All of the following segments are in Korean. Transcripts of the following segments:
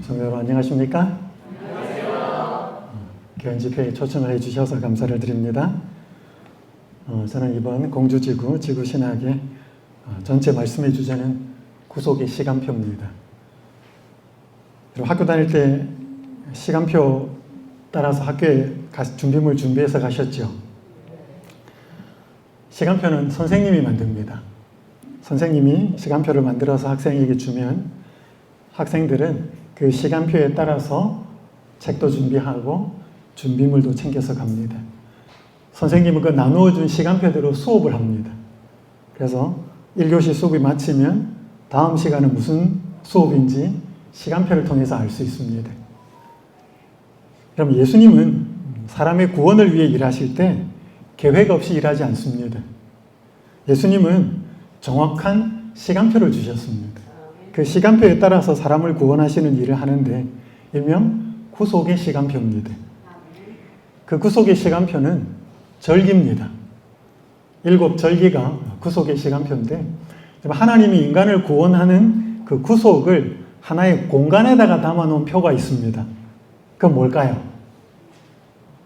성도 여러분 안녕하십니까? 교인 집회에 초청을 해주셔서 감사를 드립니다. 저는 이번 공주지구 지구신학의 전체 말씀의 주제는 구속의 시간표입니다. 학교 다닐 때 시간표 따라서 학교에 준비물 준비해서 가셨죠? 시간표는 선생님이 만듭니다. 선생님이 시간표를 만들어서 학생에게 주면 학생들은 그 시간표에 따라서 책도 준비하고 준비물도 챙겨서 갑니다. 선생님은 그 나누어준 시간표대로 수업을 합니다. 그래서 1교시 수업이 마치면 다음 시간은 무슨 수업인지 시간표를 통해서 알 수 있습니다. 그럼 예수님은 사람의 구원을 위해 일하실 때 계획 없이 일하지 않습니다. 예수님은 정확한 시간표를 주셨습니다. 그 시간표에 따라서 사람을 구원하시는 일을 하는데 일명 구속의 시간표입니다. 그 구속의 시간표는 절기입니다. 7절기가 구속의 시간표인데 하나님이 인간을 구원하는 그 구속을 하나의 공간에다가 담아놓은 표가 있습니다. 그건 뭘까요?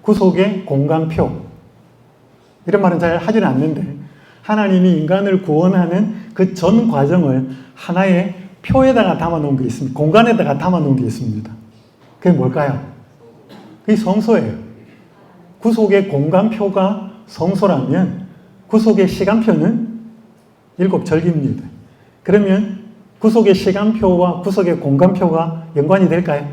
구속의 공간표. 이런 말은 잘 하지는 않는데 하나님이 인간을 구원하는 그 전 과정을 하나의 표에다가 담아놓은 게 있습니다. 공간에다가 담아놓은 게 있습니다. 그게 뭘까요? 그게 성소예요. 구속의 공간표가 성소라면 구속의 시간표는 7절기입니다. 그러면 구속의 시간표와 구속의 공간표가 연관이 될까요?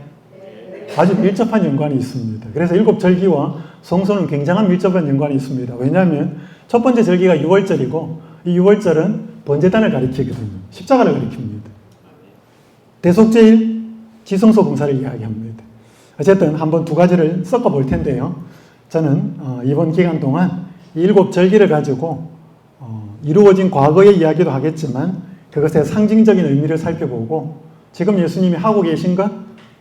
아주 밀접한 연관이 있습니다. 그래서 7절기와 성소는 굉장한 밀접한 연관이 있습니다. 왜냐하면 첫 번째 절기가 6월절이고 이 6월절은 번제단을 가리키거든요. 십자가를 가리킵니다. 대속죄일, 지성소 봉사를 이야기합니다. 어쨌든 한번 두 가지를 섞어 볼 텐데요. 저는 이번 기간 동안 이 7절기를 가지고 이루어진 과거의 이야기도 하겠지만 그것의 상징적인 의미를 살펴보고 지금 예수님이 하고 계신 것,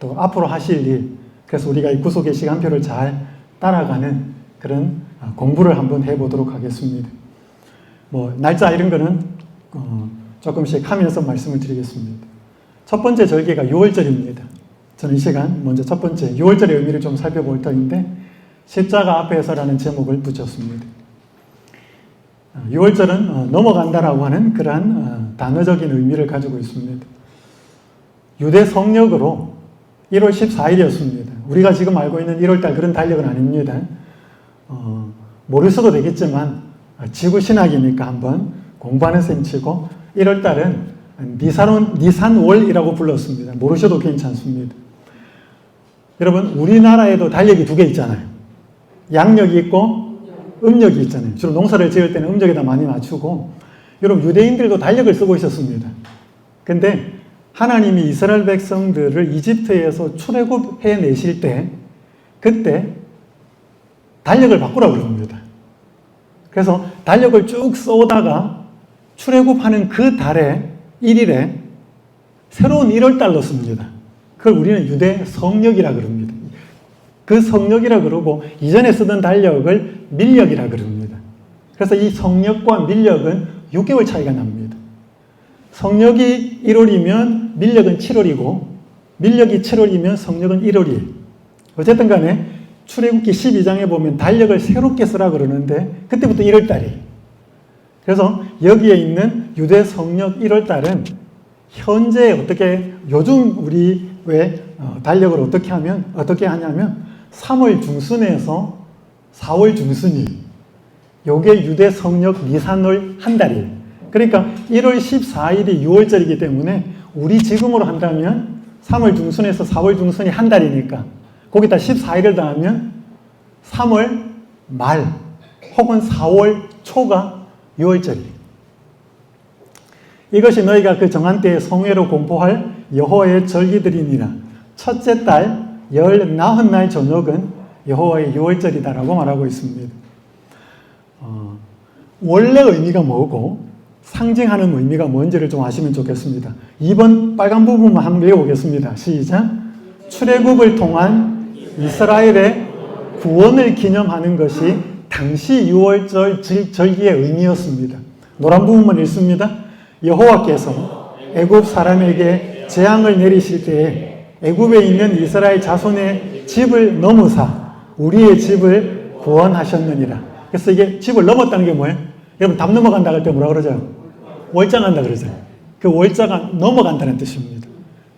또 앞으로 하실 일, 그래서 우리가 이 구속의 시간표를 잘 따라가는 그런 공부를 한번 해보도록 하겠습니다. 날짜 이런 거는 조금씩 하면서 말씀을 드리겠습니다. 첫 번째 절기가 6월절입니다. 저는 이 시간 먼저 첫 번째 6월절의 의미를 좀 살펴볼 터인데 십자가 앞에서라는 제목을 붙였습니다. 6월절은 넘어간다라고 하는 그러한 단어적인 의미를 가지고 있습니다. 유대 성력으로 1월 14일이었습니다. 우리가 지금 알고 있는 1월달 그런 달력은 아닙니다. 모르셔도 되겠지만 지구신학이니까 한번 공부하는 셈 치고 1월달은 니산월이라고 불렀습니다. 모르셔도 괜찮습니다. 여러분 우리나라에도 달력이 2개 있잖아요. 양력이 있고 음력이 있잖아요. 주로 농사를 지을 때는 음력에다 많이 맞추고 여러분 유대인들도 달력을 쓰고 있었습니다. 근데 하나님이 이스라엘 백성들을 이집트에서 출애굽해 내실 때 그때 달력을 바꾸라고 그럽니다. 그래서 달력을 쭉 써오다가 출애굽하는 그 달에 1일에 새로운 1월달로 씁니다. 그걸 우리는 유대 성력이라 그럽니다. 그 성력이라 그러고 이전에 쓰던 달력을 밀력이라 그럽니다. 그래서 이 성력과 밀력은 6개월 차이가 납니다. 성력이 1월이면 밀력은 7월이고 밀력이 7월이면 성력은 1월이에요. 어쨌든 간에 출애굽기 12장에 보면 달력을 새롭게 쓰라 그러는데 그때부터 1월달이에요. 그래서 여기에 있는 유대 성력 1월달은 현재 요즘 우리 왜 달력을 어떻게 하냐면 3월 중순에서 4월 중순이 요게 유대 성력 니산월 한 달이에요. 그러니까 1월 14일이 6월절이기 때문에 우리 지금으로 한다면 3월 중순에서 4월 중순이 한 달이니까 거기다 14일을 더하면 3월 말 혹은 4월 초가 6월절이에요. 이것이 너희가 그 정한 때에 성회로 공포할 여호와의 절기들이니라. 첫째 달 40날 저녁은 여호와의 6월절이다라고 말하고 있습니다. 원래 의미가 뭐고 상징하는 의미가 뭔지를 좀 아시면 좋겠습니다. 2번 빨간 부분만 한번 읽어보겠습니다. 시작. 출애굽을 통한 이스라엘의 구원을 기념하는 것이 당시 6월절 절기의 의미였습니다. 노란 부분만 읽습니다. 여호와께서 애굽 사람에게 재앙을 내리실 때에 애굽에 있는 이스라엘 자손의 집을 넘으사 우리의 집을 구원하셨느니라. 그래서 이게 집을 넘었다는 게 뭐예요? 여러분 담 넘어간다 할 때 뭐라 그러죠? 월장한다 그러죠. 그 월자가 넘어간다는 뜻입니다.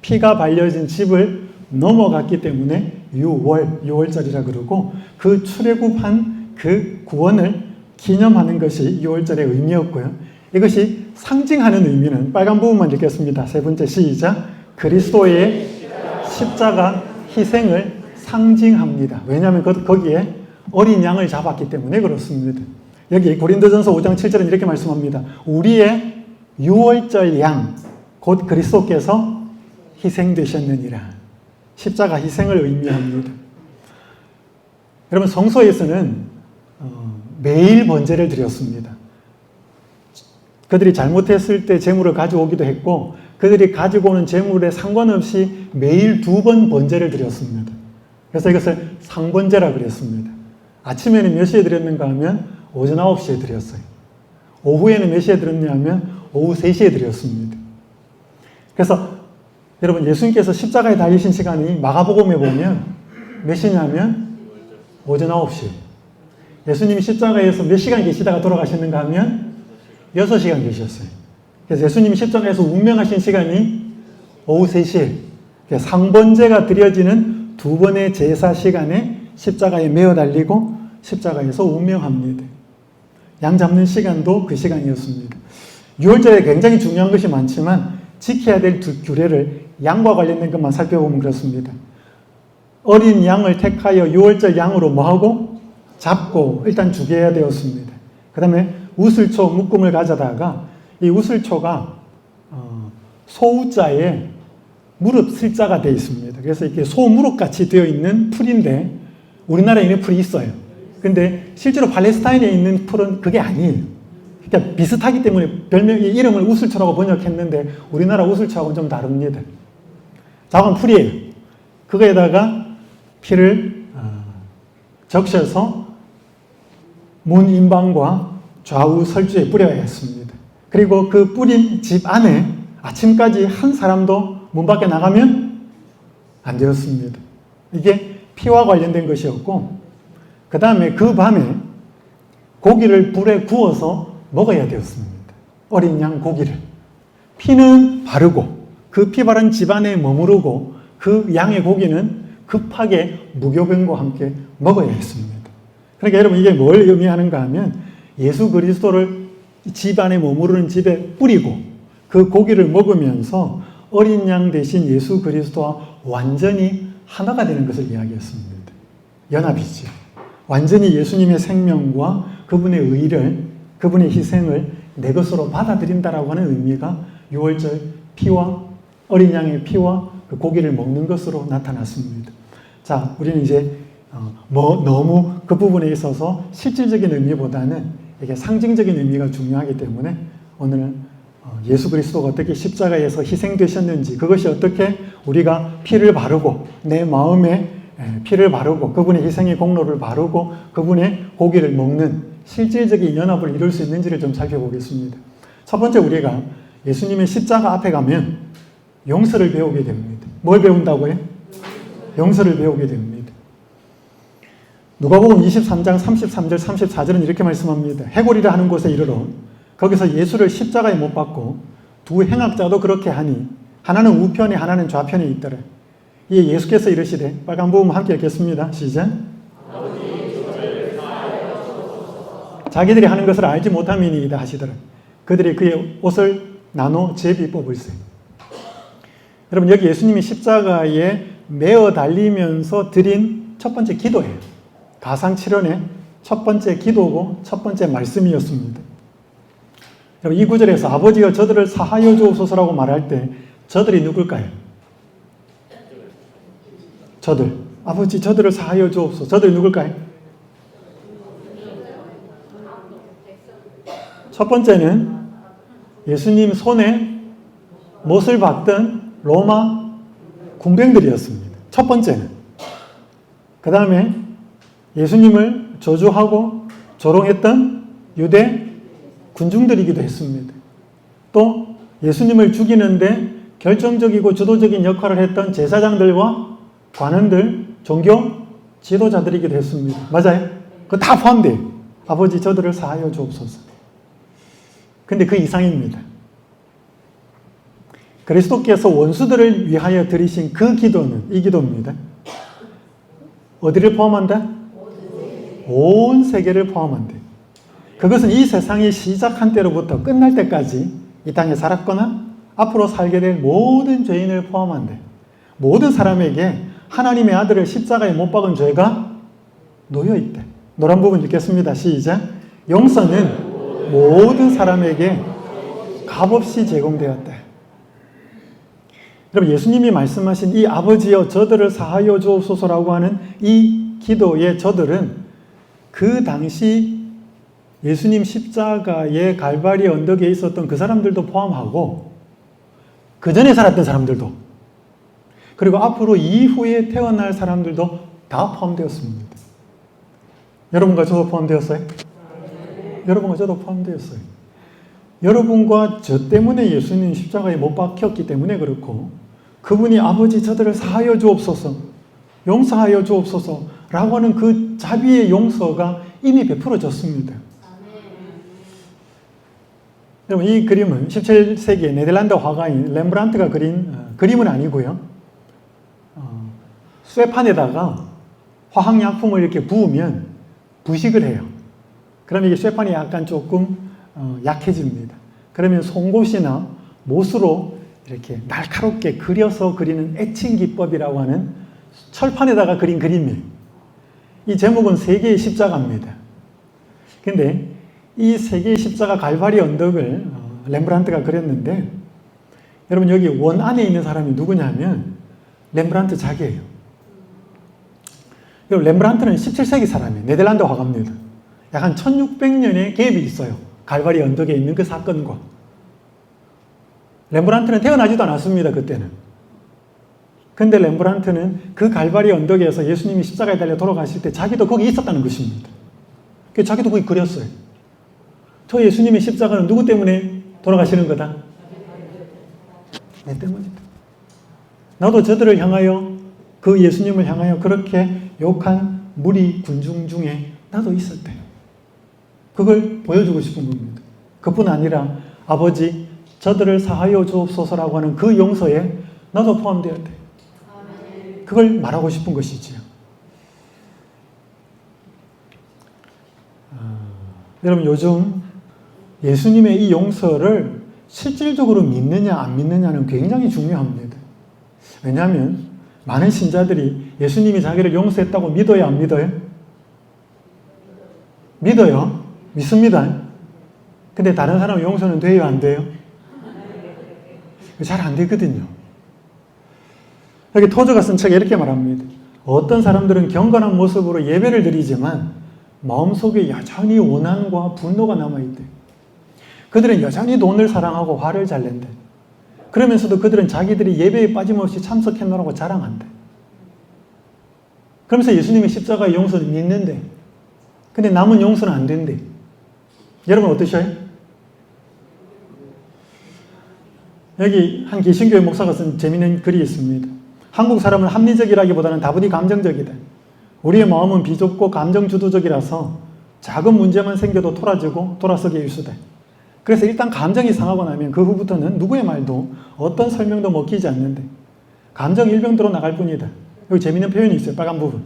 피가 발려진 집을 넘어갔기 때문에 유월절이라 그러고 그 출애굽한 그 구원을 기념하는 것이 유월절의 의미였고요. 이것이 상징하는 의미는 빨간 부분만 읽겠습니다. 세 번째 시작. 그리스도의 십자가 희생을 상징합니다. 왜냐하면 거기에 어린 양을 잡았기 때문에 그렇습니다. 여기 고린도전서 5장 7절은 이렇게 말씀합니다. 우리의 유월절 양, 곧 그리스도께서 희생되셨느니라. 십자가 희생을 의미합니다. 여러분 성소에서는 매일 번제를 드렸습니다. 그들이 잘못했을 때 제물을 가져오기도 했고 그들이 가지고 오는 제물에 상관없이 매일 2번 번제를 드렸습니다. 그래서 이것을 상번제라 그랬습니다. 아침에는 몇 시에 드렸는가 하면 오전 9시에 드렸어요. 오후에는 몇 시에 드렸냐 하면 오후 3시에 드렸습니다. 그래서 여러분 예수님께서 십자가에 달리신 시간이 마가복음에 보면 몇 시냐면 오전 9시. 예수님이 십자가에서 몇 시간 계시다가 돌아가셨는가 하면 6시간 계셨어요. 그래서 예수님이 십자가에서 운명하신 시간이 오후 3시에 상번제가 드려지는 2번의 제사 시간에 십자가에 매어 달리고 십자가에서 운명합니다. 양 잡는 시간도 그 시간이었습니다. 유월절에 굉장히 중요한 것이 많지만 지켜야 될 규례를 양과 관련된 것만 살펴보면 그렇습니다. 어린 양을 택하여 유월절 양으로 뭐하고? 잡고 일단 죽여야 되었습니다. 그 다음에 우슬초 묶음을 가져다가 이 우슬초가 소우자에 무릎 슬자가 되어 있습니다. 그래서 이렇게 소무릎같이 되어 있는 풀인데 우리나라에 있는 풀이 있어요. 근데 실제로 팔레스타인에 있는 풀은 그게 아니에요. 그러니까 비슷하기 때문에 이름을 우슬초라고 번역했는데 우리나라 우슬초하고는 좀 다릅니다. 작은 풀이에요. 그거에다가 피를 적셔서 문 인방과 좌우 설주에 뿌려야 했습니다. 그리고 그 뿌린 집 안에 아침까지 한 사람도 문 밖에 나가면 안 되었습니다. 이게 피와 관련된 것이었고 그 다음에 그 밤에 고기를 불에 구워서 먹어야 되었습니다. 어린 양 고기를. 피는 바르고 그 피 바른 집안에 머무르고 그 양의 고기는 급하게 무교병과 함께 먹어야 했습니다. 그러니까 여러분 이게 뭘 의미하는가 하면 예수 그리스도를 집안에 머무르는 집에 뿌리고 그 고기를 먹으면서 어린 양 대신 예수 그리스도와 완전히 하나가 되는 것을 이야기했습니다. 연합이죠. 완전히 예수님의 생명과 그분의 의를, 그분의 희생을 내 것으로 받아들인다라고 하는 의미가 유월절 피와 어린 양의 피와 그 고기를 먹는 것으로 나타났습니다. 자, 우리는 이제 너무 그 부분에 있어서 실질적인 의미보다는 이게 상징적인 의미가 중요하기 때문에 오늘은 예수 그리스도가 어떻게 십자가에서 희생되셨는지 그것이 어떻게 우리가 피를 바르고 내 마음에 피를 바르고 그분의 희생의 공로를 바르고 그분의 고기를 먹는 실질적인 연합을 이룰 수 있는지를 좀 살펴보겠습니다. 첫 번째 우리가 예수님의 십자가 앞에 가면 용서를 배우게 됩니다. 뭘 배운다고요? 용서를 배우게 됩니다. 누가복음 23장 33절 34절은 이렇게 말씀합니다. 해골이라 하는 곳에 이르러 거기서 예수를 십자가에 못 박고 두 행악자도 그렇게 하니 하나는 우편에 하나는 좌편에 있더라. 이에 예수께서 이르시되 빨간 부분 함께 읽겠습니다. 시작. 자기들이 하는 것을 알지 못함이니이다 하시더라. 그들이 그의 옷을 나눠 제비 뽑을세. 여러분 여기 예수님이 십자가에 매어 달리면서 드린 첫 번째 기도예요. 가상칠언의 첫 번째 기도고 첫 번째 말씀이었습니다. 여러분 이 구절에서 아버지가 저들을 사하여 주옵소서라고 말할 때 저들이 누굴까요? 저들. 아버지 저들을 사하여 주옵소서. 저들이 누굴까요? 첫 번째는 예수님 손에 못을 박던 로마 군병들이었습니다. 첫 번째는. 그 다음에 예수님을 저주하고 조롱했던 유대 군중들이기도 했습니다. 또 예수님을 죽이는데 결정적이고 주도적인 역할을 했던 제사장들과 관원들, 종교 지도자들이기도 했습니다. 맞아요? 그거 다 포함돼요. 아버지 저들을 사하여 주옵소서. 근데 그 이상입니다. 그리스도께서 원수들을 위하여 드리신 그 기도는 이 기도입니다. 어디를 포함한다? 온 세계를 포함한대. 그것은 이 세상이 시작한 때로부터 끝날 때까지 이 땅에 살았거나 앞으로 살게 될 모든 죄인을 포함한대. 모든 사람에게 하나님의 아들을 십자가에 못 박은 죄가 놓여있대. 노란 부분 읽겠습니다. 시작. 용서는 모든 사람에게 값없이 제공되었대. 여러분, 예수님이 말씀하신 이 아버지여 저들을 사하여 주옵소서라고 하는 이 기도의 저들은 그 당시 예수님 십자가의 갈바리 언덕에 있었던 그 사람들도 포함하고 그 전에 살았던 사람들도 그리고 앞으로 이후에 태어날 사람들도 다 포함되었습니다. 여러분과 저도 포함되었어요? 여러분과 저도 포함되었어요. 여러분과 저 때문에 예수님 십자가에 못 박혔기 때문에 그렇고 그분이 아버지 저들을 사하여 주옵소서, 용서하여 주옵소서 라고 하는 그 자비의 용서가 이미 베풀어졌습니다. 여러분, 이 그림은 17세기의 네덜란드 화가인 렘브란트가 그린 그림은 아니고요. 쇠판에다가 화학약품을 이렇게 부으면 부식을 해요. 그러면 이게 쇠판이 약간 조금 약해집니다. 그러면 송곳이나 못으로 이렇게 날카롭게 그려서 그리는 에칭 기법이라고 하는 철판에다가 그린 그림이에요. 이 제목은 세 개의 십자가입니다. 근데 이 세 개의 십자가 갈바리 언덕을 렘브란트가 그렸는데 여러분 여기 원 안에 있는 사람이 누구냐면 렘브란트 자기예요. 여러분 렘브란트는 17세기 사람이에요. 네덜란드 화가입니다. 약 한 1600년의 갭이 있어요. 갈바리 언덕에 있는 그 사건과. 렘브란트는 태어나지도 않았습니다. 그때는. 근데 렘브란트는 그 갈바리 언덕에서 예수님이 십자가에 달려 돌아가실 때 자기도 거기 있었다는 것입니다. 그래서 자기도 거기 그렸어요. 저 예수님의 십자가는 누구 때문에 돌아가시는 거다? 내 때문이다. 나도 저들을 향하여 그 예수님을 향하여 그렇게 욕한 무리 군중 중에 나도 있을 때 그걸 보여주고 싶은 겁니다. 그뿐 아니라 아버지 저들을 사하여 주옵소서라고 하는 그 용서에 나도 포함되어야 돼. 그걸 말하고 싶은 것이지요. 여러분 요즘 예수님의 이 용서를 실질적으로 믿느냐 안 믿느냐는 굉장히 중요합니다. 왜냐하면 많은 신자들이 예수님이 자기를 용서했다고 믿어요 안 믿어요? 믿어요. 믿습니다. 근데 다른 사람 용서는 돼요 안 돼요? 잘 안 되거든요. 여기 토저가 쓴 책에 이렇게 말합니다. 어떤 사람들은 경건한 모습으로 예배를 드리지만 마음속에 여전히 원한과 분노가 남아있대. 그들은 여전히 돈을 사랑하고 화를 잘 낸대. 그러면서도 그들은 자기들이 예배에 빠짐없이 참석했노라고 자랑한대. 그러면서 예수님의 십자가의 용서를 믿는데 근데 남은 용서는 안 된대. 여러분 어떠셔요? 여기 한 개신교회 목사가 쓴 재미있는 글이 있습니다. 한국 사람은 합리적이라기보다는 다분히 감정적이다. 우리의 마음은 비좁고 감정주도적이라서 작은 문제만 생겨도 토라지고 돌아서게 일수다. 그래서 일단 감정이 상하고 나면 그 후부터는 누구의 말도 어떤 설명도 먹히지 않는데 감정 일병도로 나갈 뿐이다. 여기 재미있는 표현이 있어요. 빨간 부분.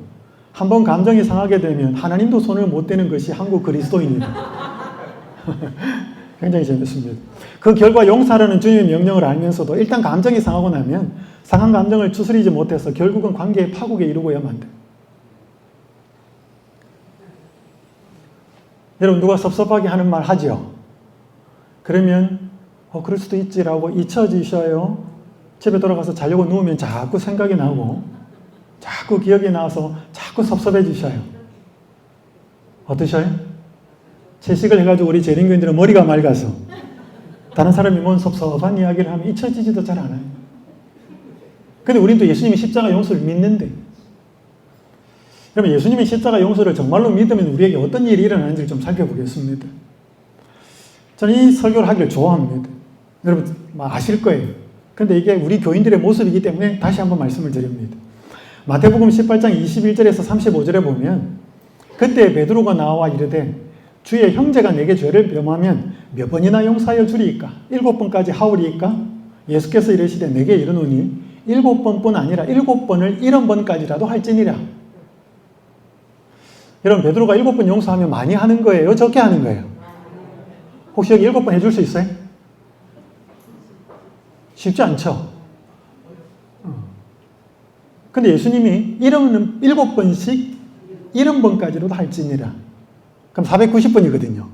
한번 감정이 상하게 되면 하나님도 손을 못 대는 것이 한국 그리스도인이다. 굉장히 재밌습니다. 그 결과 용서하라는 주님의 명령을 알면서도 일단 감정이 상하고 나면 상한 감정을 추스리지 못해서 결국은 관계의 파국에 이르고야만 돼. 여러분 누가 섭섭하게 하는 말 하죠? 그러면 그럴 수도 있지라고 잊혀지셔요. 집에 돌아가서 자려고 누우면 자꾸 생각이 나고 자꾸 기억이 나서 자꾸 섭섭해지셔요. 어떠셔요? 채식을 해가지고 우리 재림교인들은 머리가 맑아서 다른 사람이 뭔 섭섭한 이야기를 하면 잊혀지지도 잘 않아요. 근데 우리는 또 예수님이 십자가 용서를 믿는데 여러분 예수님이 십자가 용서를 정말로 믿으면 우리에게 어떤 일이 일어나는지를 좀 살펴보겠습니다. 저는 이 설교를 하기를 좋아합니다. 여러분 아실 거예요. 근데 이게 우리 교인들의 모습이기 때문에 다시 한번 말씀을 드립니다. 마태복음 18장 21절에서 35절에 보면 그때 베드로가 나와 이르되 주의 형제가 내게 죄를 범하면 몇 번이나 용서하여 주리이까? 7번까지 하오리이까? 예수께서 이르시되 내게 이르노니 7번뿐 아니라 7번을 70번까지라도 할지니라. 여러분, 베드로가 7번 용서하면 많이 하는 거예요? 적게 하는 거예요? 혹시 여기 7번 해줄 수 있어요? 쉽지 않죠? 근데 예수님이 7번씩 70번까지로도 할지니라. 그럼 490번이거든요.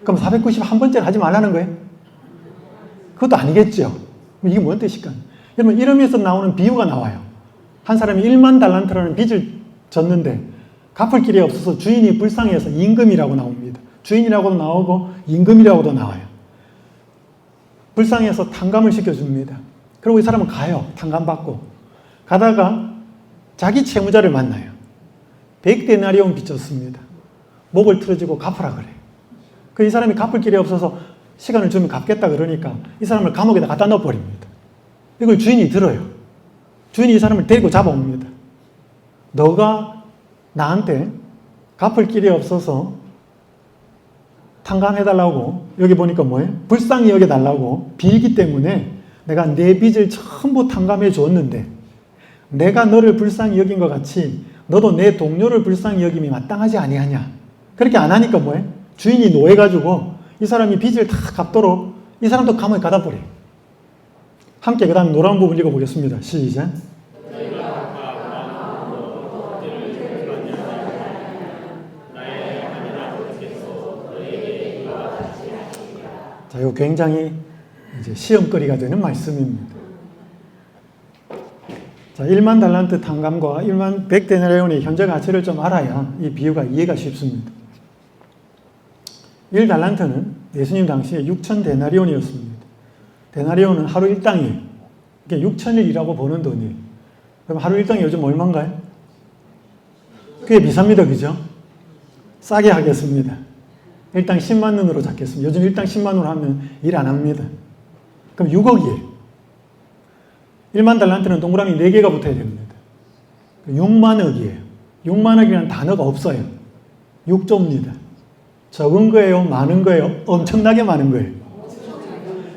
그럼 491번째를 하지 말라는 거예요? 그것도 아니겠죠. 이게 뭔 뜻일까? 여러분, 이러면서 나오는 비유가 나와요. 한 사람이 1만 달란트라는 빚을 졌는데 갚을 길이 없어서 주인이 불쌍해서 임금이라고 나옵니다. 주인이라고도 나오고 임금이라고도 나와요. 불쌍해서 탕감을 시켜줍니다. 그리고 이 사람은 가요. 탕감 받고. 가다가 자기 채무자를 만나요. 100데나리온 빚졌습니다. 목을 틀어지고 갚으라 그래요. 이 사람이 갚을 길이 없어서 시간을 주면 갚겠다 그러니까 이 사람을 감옥에다 갖다 넣어버립니다. 이걸 주인이 들어요. 주인이 이 사람을 데리고 잡아옵니다. 너가 나한테 갚을 길이 없어서 탕감해달라고, 여기 보니까 뭐예요? 불쌍히 여겨달라고 빌기 때문에 내가 내 빚을 전부 탕감해 줬는데 내가 너를 불쌍히 여긴 것 같이 너도 내 동료를 불쌍히 여김이 마땅하지 아니하냐. 그렇게 안 하니까 뭐예요? 주인이 노해가지고 이 사람이 빚을 다 갚도록 이 사람도 감옥에 가다 버려요. 함께 그 다음 노란 부분 읽어보겠습니다. 시작. 자, 이거 굉장히 이제 시험거리가 되는 말씀입니다. 자, 1만 달란트 탕감과 1만 100데나리온의 현재 가치를 좀 알아야 이 비유가 이해가 쉽습니다. 1달란트는 예수님 당시에 6,000데나리온이었습니다. 데나리온은 하루 일당이에요. 그게 6,000일이라고 보는 돈이에요. 그럼 하루 일당이 요즘 얼마인가요? 꽤 비쌉니다. 그죠? 싸게 하겠습니다. 일당 10만 원으로 잡겠습니다. 요즘 일당 10만 원으로 하면 일 안 합니다. 그럼 6억이에요. 1만 달란트는 동그라미 4개가 붙어야 됩니다. 6만억이에요. 6만억이라는 단어가 없어요. 6조입니다. 적은 거예요? 많은 거예요? 엄청나게 많은 거예요.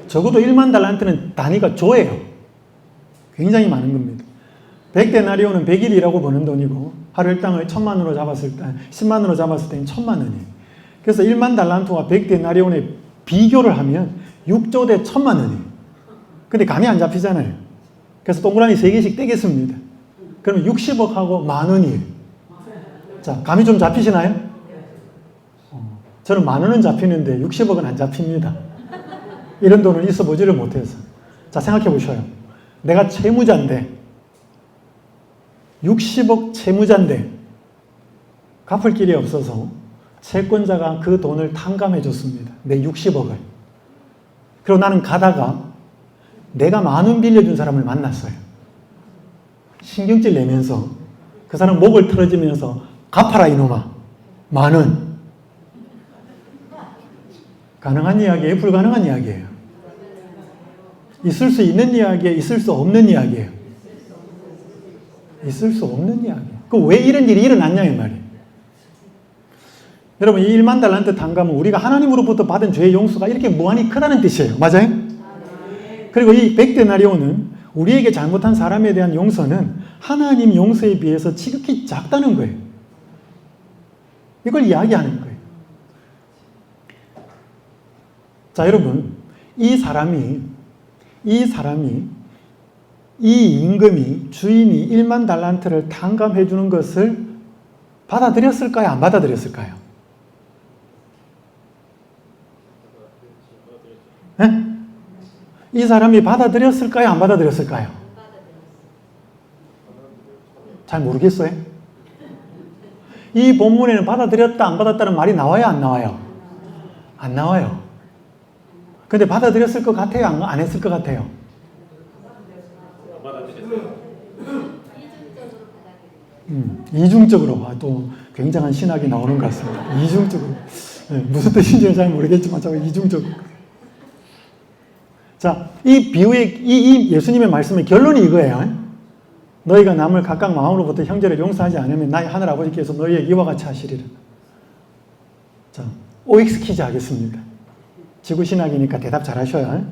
적어도 1만 달란트는 단위가 조예요. 굉장히 많은 겁니다. 100데나리온은 100일이라고 보는 돈이고 하루 일당을 1,000만 원으로 잡았을 때 10만 원으로 잡았을 때는 1,000만 원이에요. 그래서 1만 달란트와 100데나리온의 비교를 하면 6조 대 1,000만 원이에요. 근데 감이 안 잡히잖아요. 그래서 동그라미 3개씩 떼겠습니다. 그러면 60억하고 만 원이에요. 자, 감이 좀 잡히시나요? 저는 만 원은 잡히는데 60억은 안 잡힙니다. 이런 돈은 있어 보지를 못해서. 자, 생각해 보셔요. 내가 채무자인데 60억 채무자인데 갚을 길이 없어서 채권자가 그 돈을 탕감해 줬습니다. 내 60억을. 그리고 나는 가다가 내가 만 원 빌려준 사람을 만났어요. 신경질 내면서 그 사람 목을 틀어지면서 갚아라 이놈아. 만 원. 가능한 이야기예요? 불가능한 이야기예요? 있을 수 있는 이야기예요? 있을 수 없는 이야기예요? 있을 수 없는 이야기예요. 그럼 왜 이런 일이 일어났냐 이 말이에요. 여러분, 이 1만 달란트 탕감은 우리가 하나님으로부터 받은 죄의 용서가 이렇게 무한히 크다는 뜻이에요. 맞아요? 그리고 이 100데나리온은 우리에게 잘못한 사람에 대한 용서는 하나님 용서에 비해서 지극히 작다는 거예요. 이걸 이야기하는 거예요. 자, 여러분, 이 임금이 주인이 1만 달란트를 탕감해 주는 것을 받아들였을까요? 안 받아들였을까요? 네? 이 사람이 받아들였을까요? 안 받아들였을까요? 잘 모르겠어요. 이 본문에는 받아들였다, 안 받았다는 말이 나와요, 안 나와요? 안 나와요. 근데 받아들였을 것 같아요? 안 했을 것 같아요? 이중적으로. 또 굉장한 신학이 나오는 것 같습니다. 이중적으로. 네, 무슨 뜻인지는 잘 모르겠지만, 이중적으로. 자, 이 비유의, 이 예수님의 말씀의 결론이 이거예요. 너희가 남을 각각 마음으로부터 형제를 용서하지 않으면 나의 하늘 아버지께서 너희에게 이와 같이 하시리라. 자, OX 퀴즈 하겠습니다. 지구신학이니까 대답 잘 하셔요.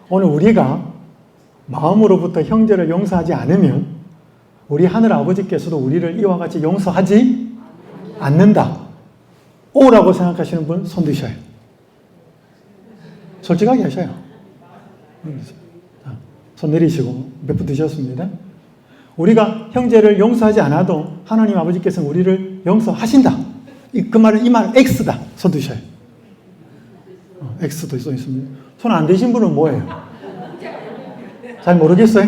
오늘 우리가 마음으로부터 형제를 용서하지 않으면 우리 하늘 아버지께서도 우리를 이와 같이 용서하지 않는다. O라고 생각하시는 분 손 드셔요. 솔직하게 하셔요. 자, 손 내리시고 몇 분 드셨습니다. 우리가 형제를 용서하지 않아도 하나님 아버지께서는 우리를 용서하신다. 이 말 X다. 손 드셔요. X도 써 있습니다. 손 안 드신 분은 뭐예요? 잘 모르겠어요?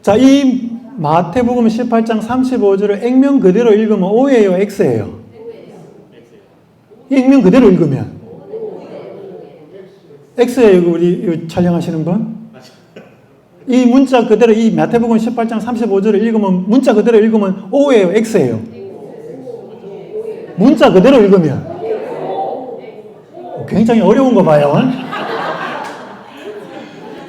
자, 이 마태복음 18장 35절을 액면 그대로 읽으면 O예요, X예요? 액면 그대로 읽으면 X예요, 우리 촬영하시는 분? 이 문자 그대로, 이 마태복음 18장 35절을 읽으면, 문자 그대로 읽으면 O예요, X예요? 문자 그대로 읽으면 굉장히 어려운 거 봐요.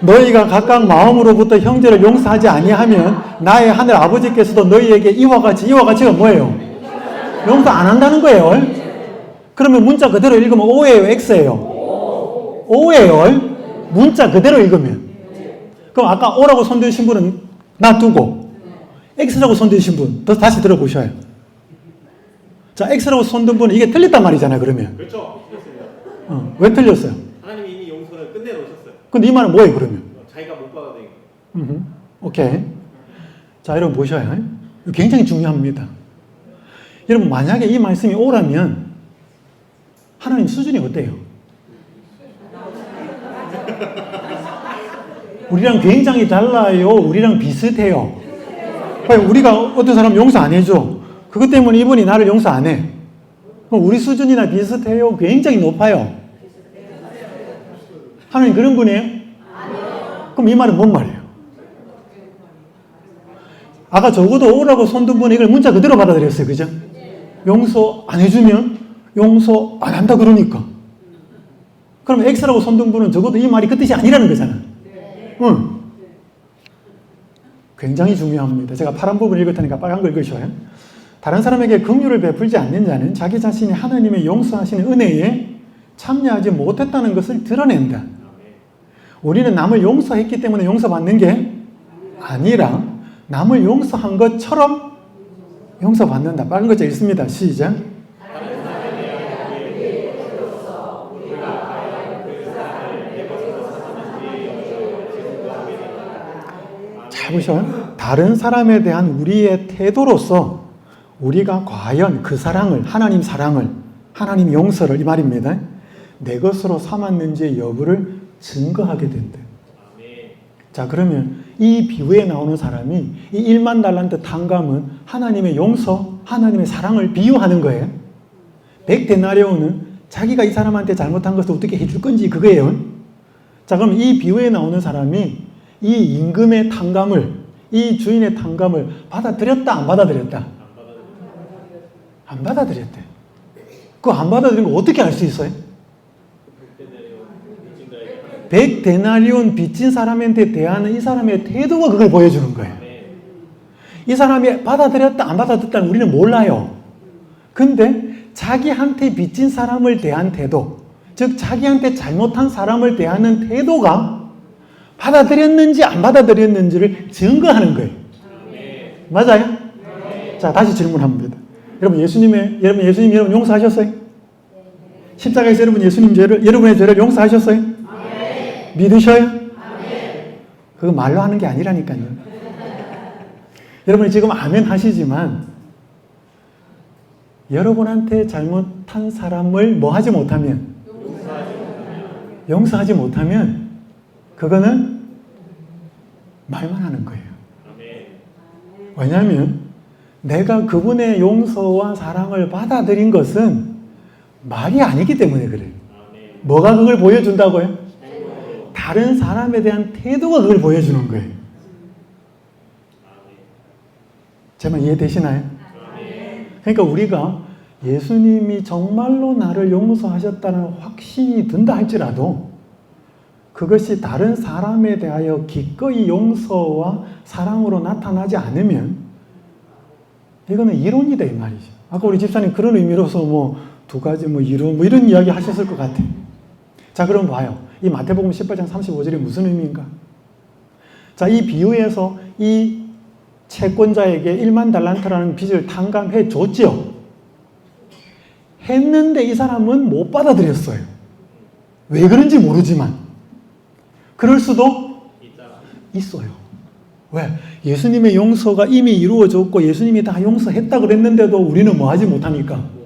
너희가 각각 마음으로부터 형제를 용서하지 아니하면 나의 하늘 아버지께서도 너희에게 이와 같이가 뭐예요? 용서 안 한다는 거예요. 그러면 문자 그대로 읽으면 O예요, X예요? O예요. 문자 그대로 읽으면. 그럼 아까 O라고 손드신 분은 놔두고 X라고 손드신 분 다시 들어보셔요. 자, X라고 손든 분은 이게 틀렸단 말이잖아요, 그러면. 그렇죠. 왜 틀렸어요? 하나님이 이미 용서를 끝내놓으셨어요. 근데 이 말은 뭐예요, 그러면? 자기가 못 받아들이고. 오케이. 자, 여러분 보셔요. 굉장히 중요합니다. 여러분, 만약에 이 말씀이 O라면 하나님 수준이 어때요? 우리랑 굉장히 달라요? 우리랑 비슷해요? 우리가 어떤 사람 용서 안 해줘. 그것 때문에 이분이 나를 용서 안 해. 그럼 우리 수준이나 비슷해요? 굉장히 높아요. 하나님 그런 분이에요? 그럼 이 말은 뭔 말이에요? 아까 적어도 O라고 손든 분이 이걸 문자 그대로 받아들였어요. 그죠? 용서 안 해주면 용서 안 한다 그러니까. 그럼 X라고 손든 분은 적어도 이 말이 그 뜻이 아니라는 거잖아. 응. 굉장히 중요합니다. 제가 파란 부분 읽을 테니까 빨간 거 읽으셔요. 다른 사람에게 긍휼을 베풀지 않는 자는 자기 자신이 하나님의 용서하시는 은혜에 참여하지 못했다는 것을 드러낸다. 우리는 남을 용서했기 때문에 용서받는 게 아니라 남을 용서한 것처럼 용서받는다. 빨간 글자 읽습니다. 시작. 잘 보셔요. 다른 사람에 대한 우리의 태도로서 우리가 과연 그 사랑을, 하나님 용서를 이 말입니다. 내 것으로 삼았는지의 여부를 증거하게 된다. 자, 그러면 이 비유에 나오는 사람이 이 1만 달란트 탕감은 하나님의 용서, 하나님의 사랑을 비유하는 거예요. 100데나리온은 자기가 이 사람한테 잘못한 것을 어떻게 해줄 건지 그거예요. 자, 그럼 이 비유에 나오는 사람이 이 임금의 탕감을, 이 주인의 탕감을 받아들였다, 안 받아들였다? 안 받아들였대. 그거 안 받아들인 거 어떻게 알 수 있어요? 100데나리온 빚진 사람한테 대하는 이 사람의 태도가 그걸 보여주는 거예요. 이 사람이 받아들였다 안 받아들였다는 우리는 몰라요. 근데 자기한테 빚진 사람을 대한 태도, 즉 자기한테 잘못한 사람을 대하는 태도가 받아들였는지 안 받아들였는지를 증거하는 거예요. 맞아요? 자, 다시 질문합니다. 여러분 예수님 용서하셨어요? 십자가에서 여러분의 죄를 용서하셨어요? 믿으셔요? 그거 말로 하는 게 아니라니까요. 여러분이 지금 아멘 하시지만 여러분한테 잘못한 사람을 뭐 하지 못하면? 용서하지 못하면 그거는 말만 하는 거예요. 왜냐하면 내가 그분의 용서와 사랑을 받아들인 것은 말이 아니기 때문에 그래요. 뭐가 그걸 보여준다고요? 다른 사람에 대한 태도가 그걸 보여주는 거예요. 제 말 이해되시나요? 그러니까 우리가 예수님이 정말로 나를 용서하셨다는 확신이 든다 할지라도 그것이 다른 사람에 대하여 기꺼이 용서와 사랑으로 나타나지 않으면 이거는 이론이다 이 말이죠. 아까 우리 집사님 그런 의미로서 뭐 두 가지 뭐 이론 뭐 이런 이야기 하셨을 것 같아요. 자, 그럼 봐요. 이 마태복음 18장 35절이 무슨 의미인가? 자, 이 비유에서 이 채권자에게 1만 달란트라는 빚을 탕감해 줬지요. 했는데 이 사람은 못 받아들였어요. 왜 그런지 모르지만 그럴 수도 있어요. 왜? 예수님의 용서가 이미 이루어졌고 예수님이 다 용서했다 그랬는데도 우리는 뭐 하지 못합니까?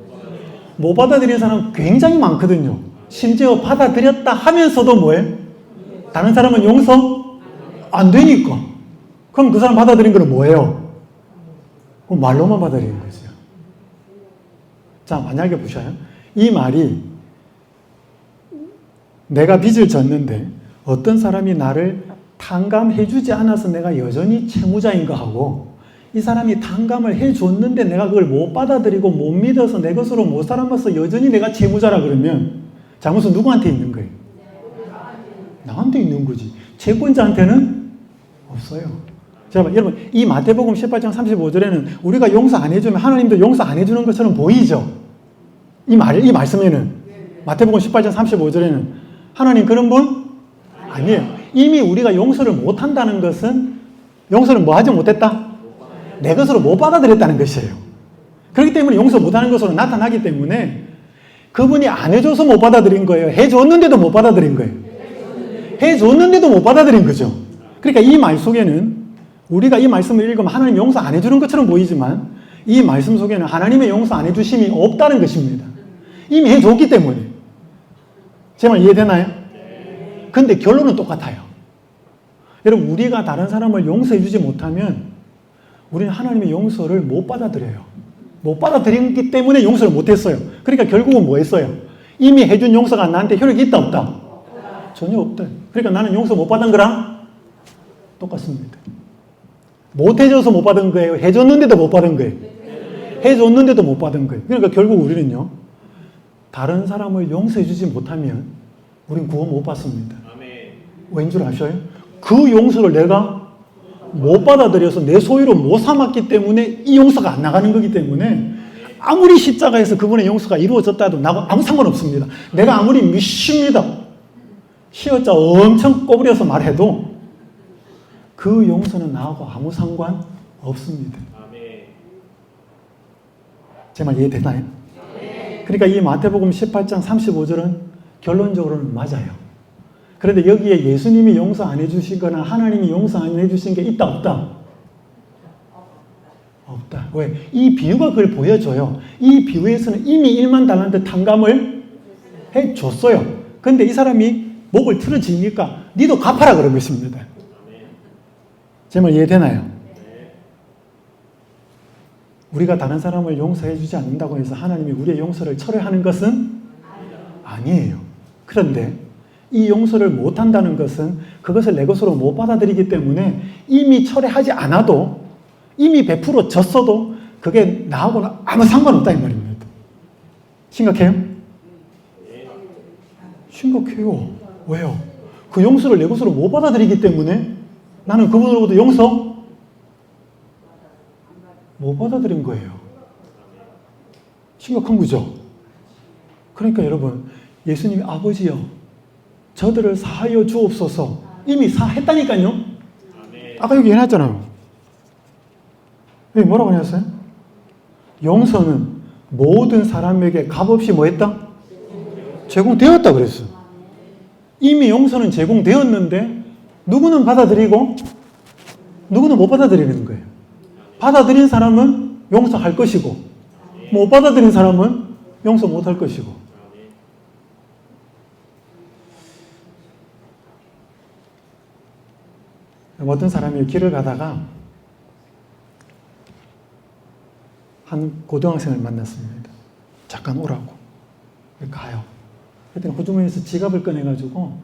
못 받아들인 사람 굉장히 많거든요. 심지어 받아들였다 하면서도 뭐해? 다른 사람은 용서 안 되니까. 그럼 그 사람 받아들인 거는 뭐예요? 말로만 받아들이는 거죠. 자, 만약에 보셔요. 이 말이 내가 빚을 졌는데 어떤 사람이 나를 탕감해주지 않아서 내가 여전히 채무자인 거 하고 이 사람이 탕감을 해줬는데 내가 그걸 못 받아들이고 못 믿어서 내 것으로 못 살아서 여전히 내가 채무자라 그러면 잘못은 누구한테 있는 거예요? 나한테 있는 거지. 채권자한테는 없어요. 자, 여러분 이 마태복음 18장 35절에는 우리가 용서 안 해주면 하나님도 용서 안 해주는 것처럼 보이죠? 이 말씀에는 마태복음 18장 35절에는 하나님 그런 분? 아니에요. 이미 우리가 용서를 못한다는 것은 용서를 뭐 하지 못했다? 내 것으로 못 받아들였다는 것이에요. 그렇기 때문에 용서 못하는 것으로 나타나기 때문에 그분이 안 해줘서 못 받아들인 거예요. 해줬는데도 못 받아들인 거예요. 해줬는데도 못 받아들인 거죠. 그러니까 이 말 속에는 우리가 이 말씀을 읽으면 하나님 용서 안 해주는 것처럼 보이지만 이 말씀 속에는 하나님의 용서 안 해주심이 없다는 것입니다. 이미 해줬기 때문에. 제 말 이해되나요? 근데 결론은 똑같아요. 여러분 우리가 다른 사람을 용서해 주지 못하면 우리는 하나님의 용서를 못 받아들여요. 못 받아들였기 때문에 용서를 못했어요. 그러니까 결국은 뭐 했어요? 이미 해준 용서가 나한테 효력이 있다 없다? 전혀 없다. 그러니까 나는 용서 못 받은 거랑 똑같습니다. 못 해줘서 못 받은 거예요? 해줬는데도 못 받은 거예요? 해줬는데도 못 받은 거예요. 그러니까 결국 우리는요. 다른 사람을 용서해 주지 못하면 우린 구원 못 받습니다. 왠 줄 아셔요? 그 용서를 내가 못 받아들여서 내 소유로 못 삼았기 때문에 이 용서가 안 나가는 거기 때문에 아무리 십자가에서 그분의 용서가 이루어졌다 해도 나하고 아무 상관없습니다. 내가 아무리 믿습니다. 휘어짜 엄청 꼬부려서 말해도 그 용서는 나하고 아무 상관 없습니다. 제 말 이해되나요? 그러니까 이 마태복음 18장 35절은 결론적으로는 맞아요. 그런데 여기에 예수님이 용서 안 해주시거나 하나님이 용서 안 해주신 게 있다 없다? 없다. 왜? 이 비유가 그걸 보여줘요. 이 비유에서는 이미 1만 달란트 탕감을 해줬어요. 근데 이 사람이 목을 틀어지니까 니도 갚아라 그런 것입니다. 제 말 이해되나요? 우리가 다른 사람을 용서해 주지 않는다고 해서 하나님이 우리의 용서를 철회하는 것은 아니에요. 그런데 이 용서를 못한다는 것은 그것을 내 것으로 못 받아들이기 때문에 이미 철회하지 않아도 이미 100% 졌어도 그게 나하고는 아무 상관없다 이 말입니다. 심각해요? 심각해요. 왜요? 그 용서를 내 것으로 못 받아들이기 때문에 나는 그분으로부터 용서 못 받아들인 거예요. 심각한 거죠? 그러니까 여러분 예수님이 아버지요 저들을 사하여 주옵소서 이미 사했다니까요. 아까 여기 해놨잖아요. 여기 뭐라고 해놨어요? 용서는 모든 사람에게 값없이 뭐 했다? 제공되었다 그랬어. 이미 용서는 제공되었는데 누구는 받아들이고 누구는 못 받아들이는 거예요. 받아들인 사람은 용서할 것이고 못 받아들인 사람은 용서 못할 것이고. 어떤 사람이 길을 가다가 한 고등학생을 만났습니다. 잠깐 오라고. 가요. 그랬더니 호주머니에서 지갑을 꺼내가지고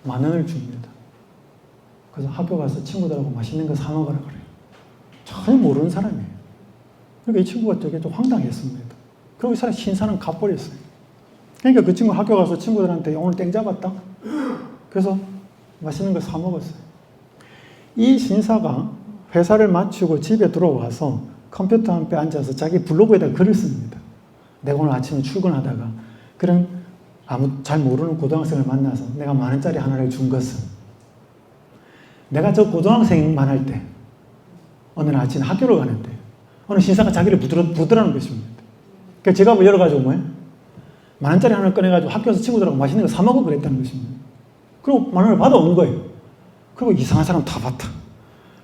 10,000원을 줍니다. 그래서 학교 가서 친구들하고 맛있는 거 사 먹으라 그래요. 전혀 모르는 사람이에요. 그러니까 이 친구가 되게 좀 황당했습니다. 그리고 이 사람 신사는 가버렸어요. 그러니까 그 친구 학교 가서 친구들한테 오늘 땡 잡았다. 그래서 맛있는 거 사 먹었어요. 이 신사가 회사를 마치고 집에 들어와서 컴퓨터 앞에 앉아서 자기 블로그에다 글을 씁니다. 내가 오늘 아침에 출근하다가 그런 잘 모르는 고등학생을 만나서 내가 10,000원짜리 하나를 준 것은 내가 저 고등학생만 할 때 어느 날 아침에 학교를 가는데 어느 신사가 자기를 부드라는 것입니다. 그러니까 제가 뭐 열어가지고 뭐예요? 10,000원짜리 하나를 꺼내가지고 학교에서 친구들하고 맛있는 거 사 먹어 그랬다는 것입니다. 그리고 10,000원을 받아온 거예요. 그리고 이상한 사람 다 봤다.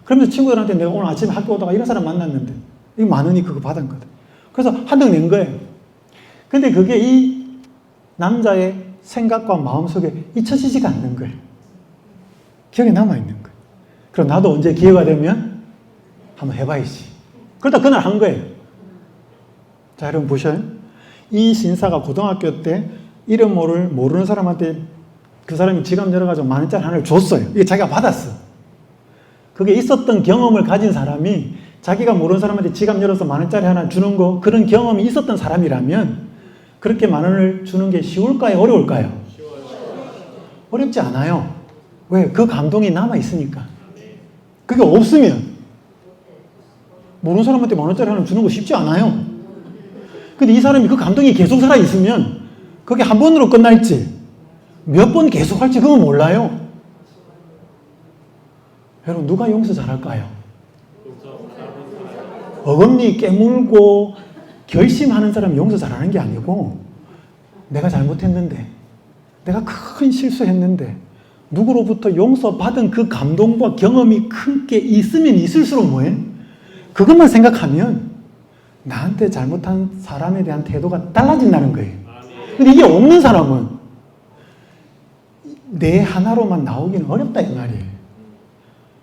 그러면서 친구들한테 내가 오늘 아침에 학교 오다가 이런 사람 만났는데 이 10,000원이 그거 받은 거다. 그래서 한턱 낸 거예요. 근데 그게 이 남자의 생각과 마음속에 잊혀지지가 않는 거예요. 기억에 남아있는 거예요. 그럼 나도 언제 기회가 되면 한번 해봐야지. 그러다 그날 한 거예요. 자, 여러분 보셔요. 이 신사가 고등학교 때 이름 모르는 사람한테 그 사람이 지갑 열어가지고 10,000원짜리 하나를 줬어요. 이게 자기가 받았어. 그게 있었던 경험을 가진 사람이 자기가 모르는 사람한테 지갑 열어서 10,000원짜리 하나 주는 거, 그런 경험이 있었던 사람이라면 그렇게 10,000원을 주는 게 쉬울까요? 어려울까요? 어렵지 않아요. 왜? 그 감동이 남아있으니까. 그게 없으면 모르는 사람한테 10,000원짜리 하나 주는 거 쉽지 않아요. 근데 이 사람이 그 감동이 계속 살아있으면 그게 한 번으로 끝날지 몇 번 계속 할지 그건 몰라요. 여러분 누가 용서 잘할까요? 어금니 깨물고 결심하는 사람이 용서 잘하는 게 아니고 내가 잘못했는데 내가 큰 실수했는데 누구로부터 용서받은 그 감동과 경험이 큰 게 있으면 있을수록 뭐예요? 그것만 생각하면 나한테 잘못한 사람에 대한 태도가 달라진다는 거예요. 근데 이게 없는 사람은 내 하나로만 나오기는 어렵다 이 말이에요.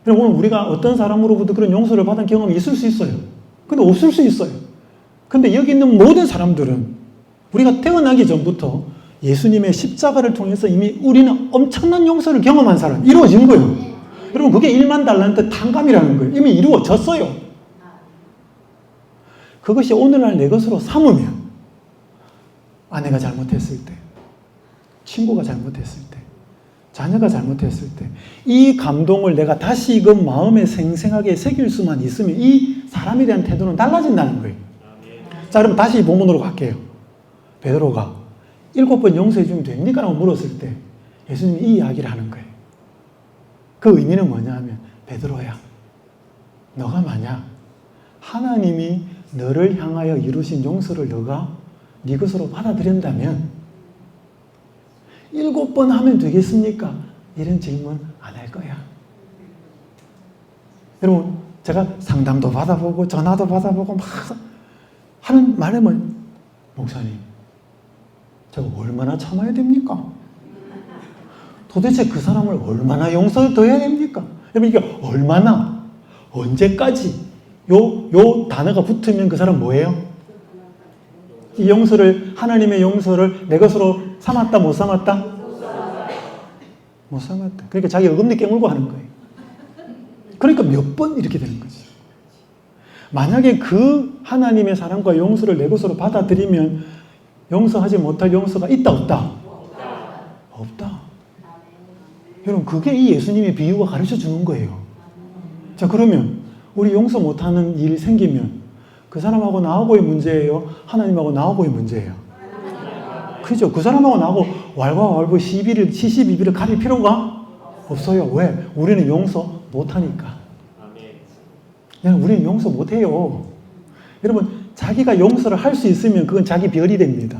오늘 우리가 어떤 사람으로부터 그런 용서를 받은 경험이 있을 수 있어요. 근데 없을 수 있어요. 근데 여기 있는 모든 사람들은 우리가 태어나기 전부터 예수님의 십자가를 통해서 이미 우리는 엄청난 용서를 경험한 사람, 이루어진 거예요. 여러분 그게 1만 달란트 탕감이라는 거예요. 이미 이루어졌어요. 그것이 오늘날 내 것으로 삼으면 아내가 잘못했을 때, 친구가 잘못했을 때, 자녀가 잘못했을 때 이 감동을 내가 다시금 마음에 생생하게 새길 수만 있으면 이 사람에 대한 태도는 달라진다는 거예요. 자, 그럼 다시 본문으로 갈게요. 베드로가 7번 용서해 주면 됩니까? 라고 물었을 때 예수님이 이 이야기를 하는 거예요. 그 의미는 뭐냐 하면 베드로야, 너가 만약 하나님이 너를 향하여 이루신 용서를 너가 네 것으로 받아들인다면 7번 하면 되겠습니까? 이런 질문 안 할 거야. 여러분 제가 상담도 받아보고 전화도 받아보고 막 하는 말에 뭐 목사님 제가 얼마나 참아야 됩니까? 도대체 그 사람을 얼마나 용서해야 됩니까? 여러분 이게 얼마나 언제까지 요 단어가 붙으면 그 사람 뭐예요? 이 용서를 하나님의 용서를 내 것으로 삼았다 못 삼았다? 못 삼았다. 그러니까 자기 어금니 깨물고 하는 거예요. 그러니까 몇 번 이렇게 되는 거지. 만약에 그 하나님의 사랑과 용서를 내 것으로 받아들이면 용서하지 못할 용서가 있다 없다? 없다. 여러분 그게 이 예수님의 비유가 가르쳐 주는 거예요. 자 그러면 우리 용서 못하는 일이 생기면 그 사람하고 나하고의 문제예요? 하나님하고 나하고의 문제예요? 그죠? 그 사람하고 나하고 왈가왈부 시시비비를 가릴 필요가 없어요. 왜? 우리는 용서 못하니까. 우리는 용서 못해요. 여러분 자기가 용서를 할 수 있으면 그건 자기 별이 됩니다.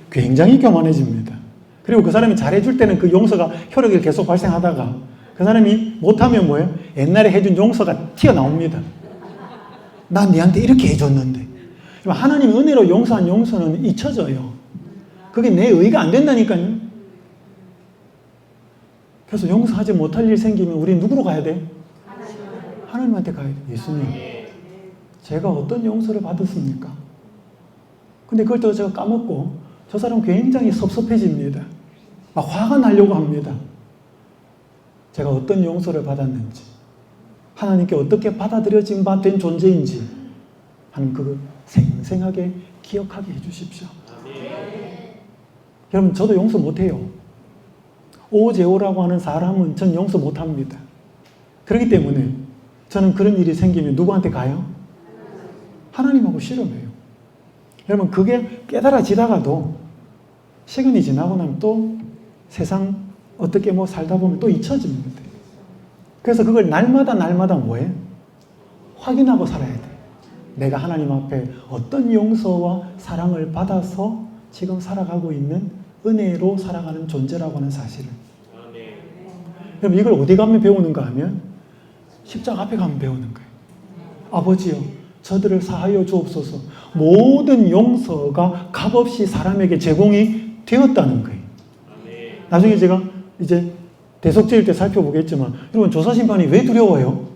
굉장히 교만해집니다. 그리고 그 사람이 잘해줄 때는 그 용서가 효력이 계속 발생하다가 그 사람이 못하면 뭐예요? 옛날에 해준 용서가 튀어나옵니다. 난 네한테 이렇게 해줬는데. 하나님의 은혜로 용서한 용서는 잊혀져요. 그게 내 의가 안 된다니까요. 그래서 용서하지 못할 일 생기면 우리 누구로 가야 돼? 하나님한테 가야 돼. 예수님, 제가 어떤 용서를 받았습니까? 근데 그걸 또 제가 까먹고 저 사람 굉장히 섭섭해집니다. 막 화가 나려고 합니다. 제가 어떤 용서를 받았는지, 하나님께 어떻게 받아들여진 바 된 존재인지 하는 그걸 생생하게 기억하게 해주십시오. 여러분, 저도 용서 못해요. 오제오라고 하는 사람은 전 용서 못합니다. 그렇기 때문에 저는 그런 일이 생기면 누구한테 가요? 하나님하고 씨름해요. 여러분, 그게 깨달아지다가도 시간이 지나고 나면 또 세상 어떻게 뭐 살다 보면 또 잊혀집니다. 그래서 그걸 날마다 뭐예요? 확인하고 살아야 돼. 내가 하나님 앞에 어떤 용서와 사랑을 받아서 지금 살아가고 있는 은혜로 살아가는 존재라고 하는 사실을. 그럼 이걸 어디 가면 배우는가 하면 십자가 앞에 가면 배우는 거예요. 아버지요, 저들을 사하여 주옵소서. 모든 용서가 값없이 사람에게 제공이 되었다는 거예요. 나중에 제가 이제 대속죄일 때 살펴보겠지만, 여러분, 조사심판이 왜 두려워요?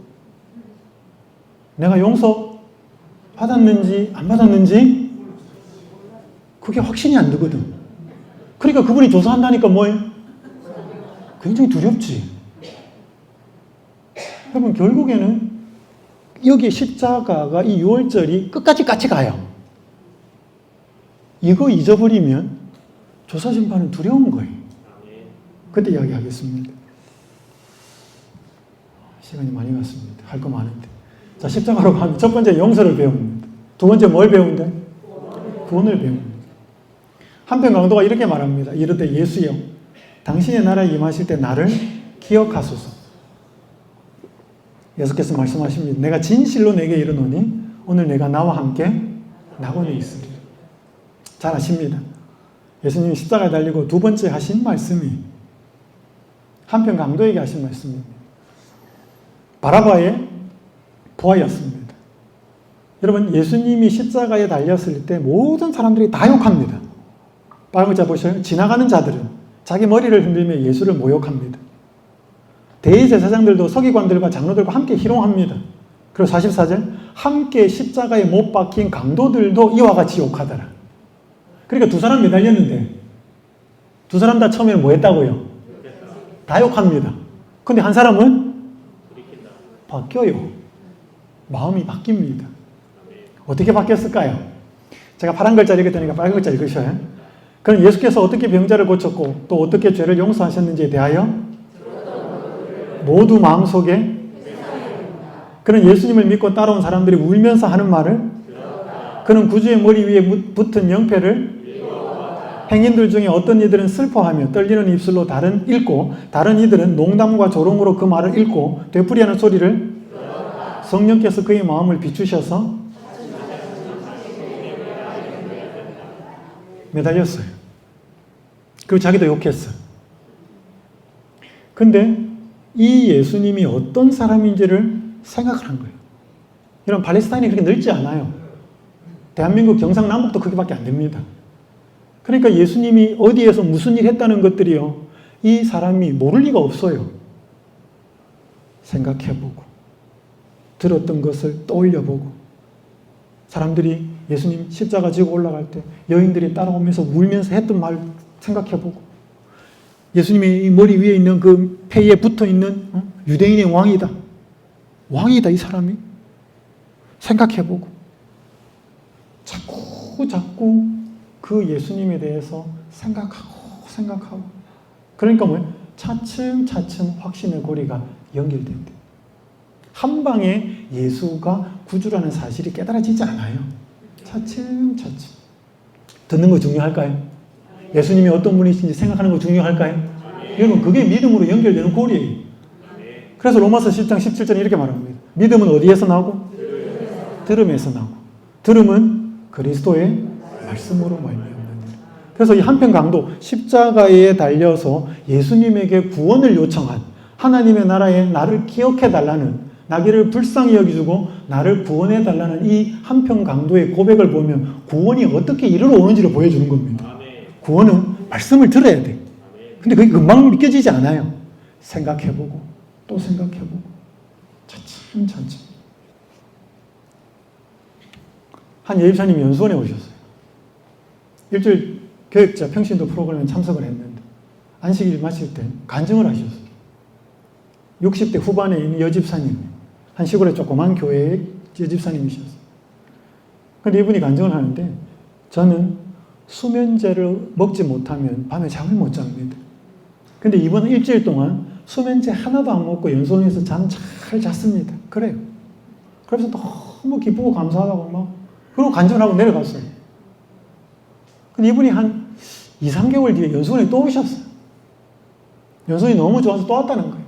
내가 용서 받았는지 안 받았는지 그게 확신이 안 되거든. 그러니까 그분이 조사한다니까 뭐예요? 굉장히 두렵지. 여러분, 결국에는 여기 십자가가 이 6월절이 끝까지 같이 가요. 이거 잊어버리면 조사심판은 두려운 거예요. 그때 이야기하겠습니다. 시간이 많이 갔습니다. 할 거 많은데. 자, 십자가로 가면 첫 번째 용서를 배웁니다. 두 번째 뭘 배운대? 구원을 배웁니다. 한편 강도가 이렇게 말합니다. 이르되 예수여, 당신의 나라에 임하실 때 나를 기억하소서. 예수께서 말씀하십니다. 내가 진실로 내게 이르노니 오늘 내가 나와 함께 낙원에 있으리라. 잘 아십니다. 예수님이 십자가에 달리고 두 번째 하신 말씀이 한편 강도에게 하신 말씀입니다. 바라바의 부하였습니다. 여러분, 예수님이 십자가에 달렸을 때 모든 사람들이 다 욕합니다. 빨간 글자 보셔요. 지나가는 자들은 자기 머리를 흔들며 예수를 모욕합니다. 대제사장들도 서기관들과 장로들과 함께 희롱합니다. 그리고 44절, 함께 십자가에 못 박힌 강도들도 이와 같이 욕하더라. 그러니까 두 사람 매달렸는데 두 사람 다 처음에는 뭐 했다고요? 다 욕합니다. 근데 한 사람은 바뀌어요. 마음이 바뀝니다. 어떻게 바뀌었을까요? 제가 파란 글자 읽었다니까 빨간 글자 읽으셔요. 그럼 예수께서 어떻게 병자를 고쳤고 또 어떻게 죄를 용서하셨는지에 대하여 모두 마음속에, 그는 예수님을 믿고 따라온 사람들이 울면서 하는 말을, 그는 구주의 머리 위에 붙은 영패를, 행인들 중에 어떤 이들은 슬퍼하며 떨리는 입술로 읽고 다른 이들은 농담과 조롱으로 그 말을 읽고 되풀이하는 소리를, 성령께서 그의 마음을 비추셔서 매달렸어요. 그리고 자기도 욕했어요. 근데 이 예수님이 어떤 사람인지를 생각을 한 거예요. 여러분, 팔레스타인이 그렇게 넓지 않아요. 대한민국 경상남북도 크기밖에 안 됩니다. 그러니까 예수님이 어디에서 무슨 일 했다는 것들이요, 이 사람이 모를 리가 없어요. 생각해보고 들었던 것을 떠올려보고, 사람들이 예수님 십자가 지고 올라갈 때 여인들이 따라오면서 울면서 했던 말 생각해보고, 예수님이 이 머리 위에 있는 그 폐에 붙어있는 유대인의 왕이다. 왕이다, 이 사람이. 생각해보고 자꾸 그 예수님에 대해서 생각하고 그러니까 뭐예요? 차츰 확신의 고리가 연결된대. 한 방에 예수가 구주라는 사실이 깨달아지지 않아요. 차츰. 듣는 거 중요할까요? 예수님이 어떤 분이신지 생각하는 거 중요할까요? 여러분, 그게 믿음으로 연결되는 고리예요. 그래서 로마서 10장 17절에 이렇게 말합니다. 믿음은 어디에서 나오고? 들음에서 나오고, 들음은 그리스도의 말씀으로 말미암는. 그래서 이 한편 강도, 십자가에 달려서 예수님에게 구원을 요청한, 하나님의 나라에 나를 기억해달라는, 나를 불쌍히 여기주고 나를 구원해달라는 이 한편 강도의 고백을 보면 구원이 어떻게 이르러 오는지를 보여주는 겁니다. 구원은 말씀을 들어야 돼. 근데 그게 금방 믿겨지지 않아요. 생각해보고 또 생각해보고 차츰. 한 예입사님이 연수원에 오셨어요. 일주일 교육자 평신도 프로그램에 참석을 했는데 안식일 마칠 때 간증을 하셨어요. 60대 후반에 있는 여집사님, 한 시골의 조그만 교회의 여집사님이셨어요. 근데 이분이 간증을 하는데 저는 수면제를 먹지 못하면 밤에 잠을 못 잡니다. 근데 이번 일주일 동안 수면제 하나도 안 먹고 연수원에서 잠 잘 잤습니다. 그래요. 그래서 너무 기쁘고 감사하다고 막, 그리고 간절하고 내려갔어요. 근데 이분이 한 2, 3개월 뒤에 연수원에 또 오셨어요. 연수원이 너무 좋아서 또 왔다는 거예요.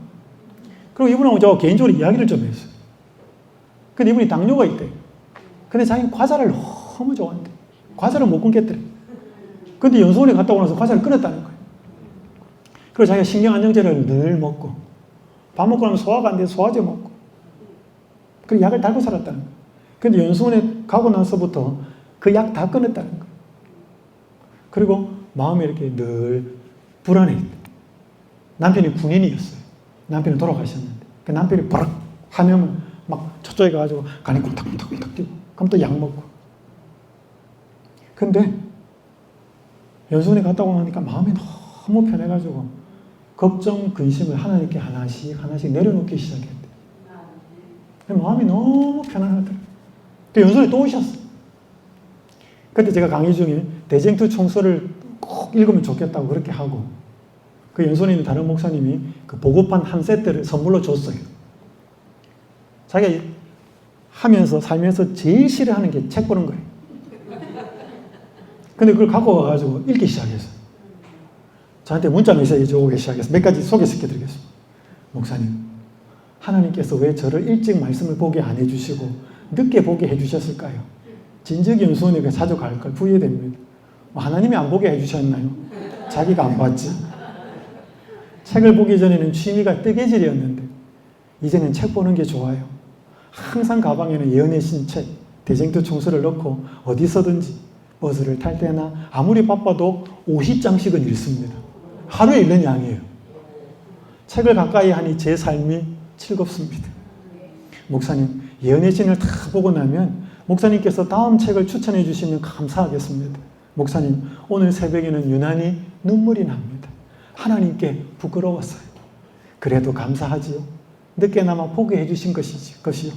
그리고 이분하고 저 개인적으로 이야기를 좀 했어요. 근데 이분이 당뇨가 있대요. 근데 자기는 과자를 너무 좋아한대. 과자를 못 끊겠더래. 근데 연수원에 갔다 오고 나서 과자를 끊었다는 거예요. 그리고 자기가 신경안정제를 늘 먹고, 밥 먹고 나면 소화가 안 돼서 소화제 먹고, 그리고 약을 달고 살았다는 거예요. 근데 연수원에 가고 나서부터 그 약 다 끊었다는 거예요. 그리고 마음에 이렇게 늘 불안해. 남편이 군인이었어요. 남편이 돌아가셨는데. 그 남편이 버럭 하면 막 저쪽에 가가지고 간이 쿵탁쿵탁쿵탁 뛰고, 그럼 또 약 먹고. 근데 연수원에 갔다 오고 나니까 마음이 너무 편해가지고 걱정, 근심을 하나님께 하나씩 내려놓기 시작했대. 마음이 너무 편안하더라고요. 그 연수원에 또 오셨어. 그때 제가 강의 중에 대쟁투 총서를 꼭 읽으면 좋겠다고 그렇게 하고, 그 연수원에 있는 다른 목사님이 그 보급판 한 세트를 선물로 줬어요. 자기가 살면서 제일 싫어하는 게 책 보는 거예요. 근데 그걸 갖고 와가지고 읽기 시작했어요. 저한테 문자 메시지 오기 시작했어요. 몇 가지 소개시켜드리겠습니다. 목사님, 하나님께서 왜 저를 일찍 말씀을 보게 안 해주시고 늦게 보게 해주셨을까요? 진즉이 연수원에 자주 갈 걸 후회됩니다. 하나님이 안 보게 해주셨나요? 자기가 안 봤지. 책을 보기 전에는 취미가 뜨개질이었는데 이제는 책 보는 게 좋아요. 항상 가방에는 예언의 신책, 대쟁투 총서를 넣고 어디서든지 버스를 탈 때나 아무리 바빠도 50장씩은 읽습니다. 하루에 읽는 양이에요. 책을 가까이 하니 제 삶이 즐겁습니다. 목사님, 예언의 신을 다 보고 나면 목사님께서 다음 책을 추천해 주시면 감사하겠습니다. 목사님, 오늘 새벽에는 유난히 눈물이 납니다. 하나님께 부끄러웠어요. 그래도 감사하지요. 늦게나마 보게 해주신 것이요.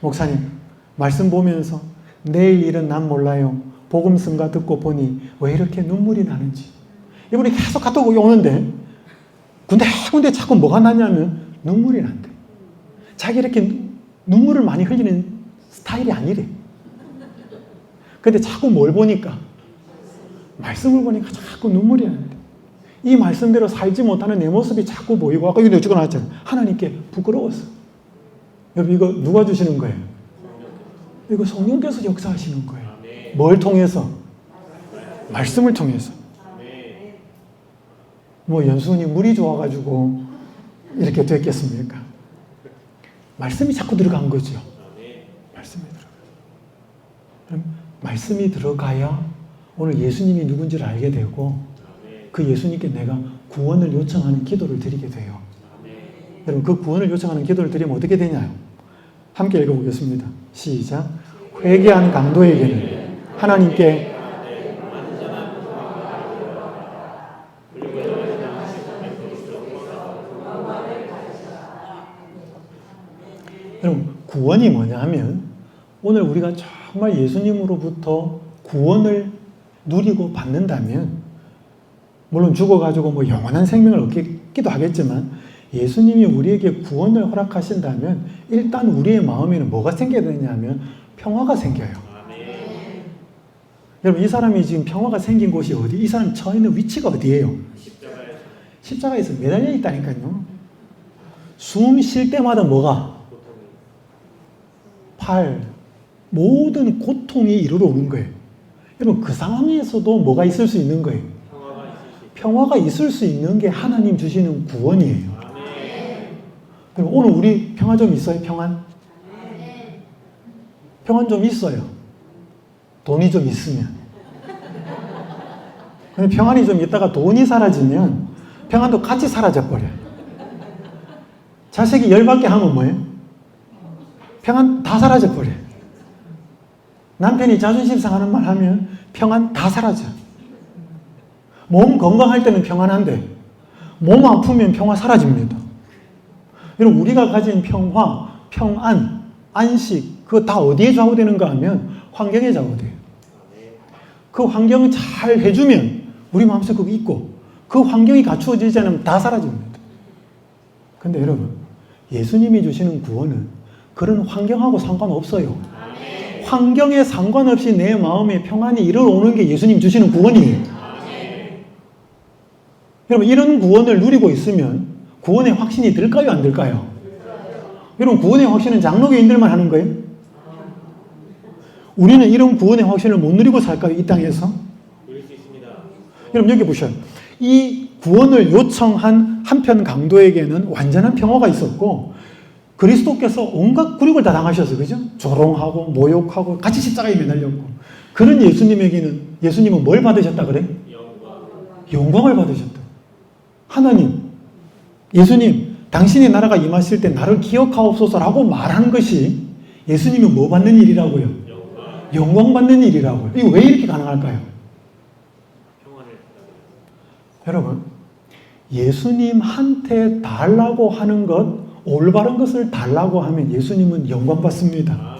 목사님, 말씀 보면서 내일 일은 난 몰라요. 복음성가 듣고 보니 왜 이렇게 눈물이 나는지. 이분이 계속 카톡 오는데 군데 자꾸 뭐가 나냐면 눈물이 난대. 자기 이렇게 눈물을 많이 흘리는 스타일이 아니래. 근데 자꾸 뭘 보니까, 말씀을 보니까 자꾸 눈물이 나는데, 이 말씀대로 살지 못하는 내 모습이 자꾸 보이고, 아까 이거 적어놨잖아요. 하나님께 부끄러웠어. 여러분, 이거 누가 주시는 거예요? 이거 성령께서 역사하시는 거예요. 뭘 통해서? 말씀을 통해서. 뭐 연수원이 물이 좋아가지고 이렇게 됐겠습니까? 말씀이 자꾸 들어간 거죠. 말씀이 들어가요. 말씀이 들어가야 오늘 예수님이 누군지를 알게 되고, 그 예수님께 내가 구원을 요청하는 기도를 드리게 돼요. 여러분, 그 구원을 요청하는 기도를 드리면 어떻게 되냐요? 함께 읽어보겠습니다. 시작. 회개한 강도에게는 하나님께 여러분, 구원이 뭐냐 하면 오늘 우리가 정말 예수님으로부터 구원을 누리고 받는다면, 물론 죽어가지고 뭐 영원한 생명을 얻기도 하겠지만, 예수님이 우리에게 구원을 허락하신다면 일단 우리의 마음에는 뭐가 생겨야 되냐면 평화가 생겨요. 여러분, 이 사람이 지금 평화가 생긴 곳이 어디? 이 사람 처해 있는 위치가 어디예요? 십자가에서 매달려 있다니까요. 숨 쉴 때마다 뭐가? 팔, 모든 고통이 이르러 오는 거예요. 여러분, 그 상황에서도 뭐가 있을 수 있는 거예요? 평화가 있을 수 있는 게 하나님 주시는 구원이에요. 그럼 오늘 우리 평화 좀 있어요? 평안? 평안 좀 있어요. 돈이 좀 있으면. 근데 평안이 좀 있다가 돈이 사라지면 평안도 같이 사라져버려요. 자식이 열받게 하면 뭐예요? 평안 다 사라져버려요. 남편이 자존심 상하는 말 하면 평안 다 사라져. 몸 건강할 때는 평안한데 몸 아프면 평화 사라집니다. 여러분, 우리가 가진 평화, 평안, 안식, 그거 다 어디에 좌우되는가 하면 환경에 좌우돼요. 그 환경을 잘 해주면 우리 마음속에 그거 있고 그 환경이 갖추어지지 않으면 다 사라집니다. 근데 여러분, 예수님이 주시는 구원은 그런 환경하고 상관없어요. 환경에 상관없이 내 마음에 평안이 이르러오는 게 예수님 주시는 구원이에요. 여러분, 이런 구원을 누리고 있으면 구원의 확신이 들까요, 안 들까요? 여러분, 구원의 확신은 장로교인들만 하는 거예요? 우리는 이런 구원의 확신을 못 누리고 살까요, 이 땅에서? 누릴 수 있습니다. 여러분, 여기 보셔요. 이 구원을 요청한 한편 강도에게는 완전한 평화가 있었고 그리스도께서 온갖 굴욕을 다 당하셔서, 그죠? 조롱하고 모욕하고 같이 십자가에 매달렸고, 그런 예수님은 뭘 받으셨다 그래? 영광을 받으셨다. 하나님, 예수님, 당신의 나라가 임하실 때 나를 기억하옵소서라고 말하는 것이 예수님은 뭐 받는 일이라고요? 영광 받는 일이라고요. 이거 왜 이렇게 가능할까요? 여러분, 예수님한테 달라고 하는 것, 올바른 것을 달라고 하면 예수님은 영광 받습니다.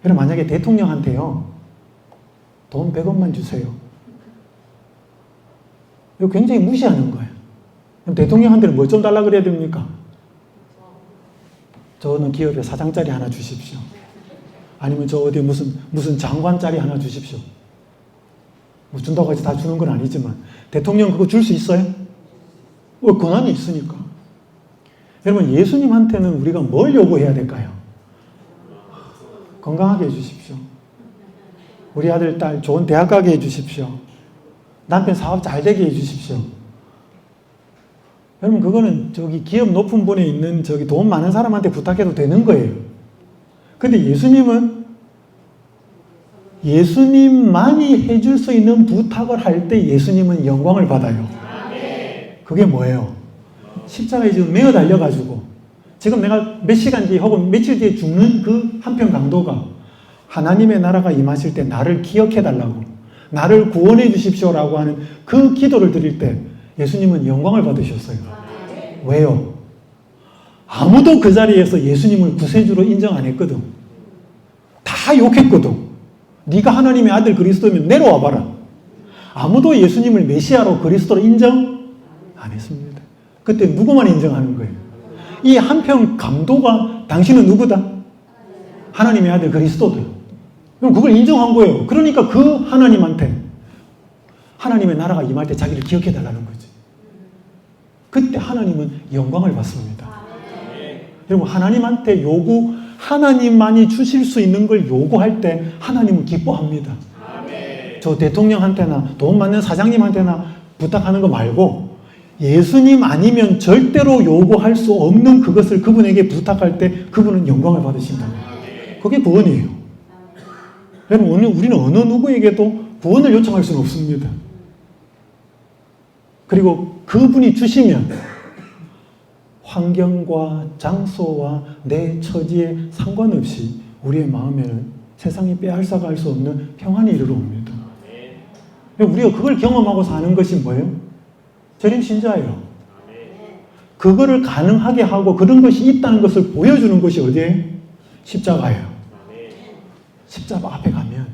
여러분, 만약에 대통령한테요, 돈 100원만 주세요. 이거 굉장히 무시하는 거예요. 그럼 대통령한테는 뭐 좀 달라 그래야 됩니까? 저는 기업에 사장짜리 하나 주십시오. 아니면 저 어디 무슨 장관짜리 하나 주십시오. 뭐 준다고 해서 다 주는 건 아니지만 대통령 그거 줄 수 있어요? 권한이 있으니까. 여러분, 예수님한테는 우리가 뭘 요구해야 될까요? 건강하게 해주십시오. 우리 아들, 딸 좋은 대학 가게 해주십시오. 남편 사업 잘 되게 해주십시오. 여러분, 그거는 저기 기업 높은 분에 있는 저기 돈 많은 사람한테 부탁해도 되는 거예요. 근데 예수님만이 해줄 수 있는 부탁을 할 때 예수님은 영광을 받아요. 그게 뭐예요? 십자가에 지금 매어 달려가지고 지금 내가 몇 시간 뒤에 혹은 며칠 뒤에 죽는 그 한편 강도가 하나님의 나라가 임하실 때 나를 기억해 달라고, 나를 구원해 주십시오라고 하는 그 기도를 드릴 때 예수님은 영광을 받으셨어요. 왜요? 아무도 그 자리에서 예수님을 구세주로 인정 안 했거든. 다 욕했거든. 네가 하나님의 아들 그리스도면 내려와 봐라. 아무도 예수님을 메시아로 그리스도로 인정 안 했습니다. 그때 누구만 인정하는 거예요? 이 한편 강도가 당신은 누구다? 하나님의 아들 그리스도다. 그럼 그걸 인정한 거예요. 그러니까 그 하나님한테 하나님의 나라가 임할 때 자기를 기억해 달라는 거지. 그때 하나님은 영광을 받습니다. 여러분, 하나님한테 하나님만이 주실 수 있는 걸 요구할 때 하나님은 기뻐합니다. 저 대통령한테나 돈 많은 사장님한테나 부탁하는 거 말고 예수님 아니면 절대로 요구할 수 없는 그것을 그분에게 부탁할 때 그분은 영광을 받으신다. 그게 구원이에요. 여러분, 우리는 어느 누구에게도 구원을 요청할 수는 없습니다. 그리고 그분이 주시면 환경과 장소와 내 처지에 상관없이 우리의 마음에는 세상이 빼앗아갈 수 없는 평안이 이르러옵니다. 우리가 그걸 경험하고 사는 것이 뭐예요? 재림신자예요. 그거를 가능하게 하고 그런 것이 있다는 것을 보여주는 것이 어디에? 십자가예요. 십자가 앞에 가면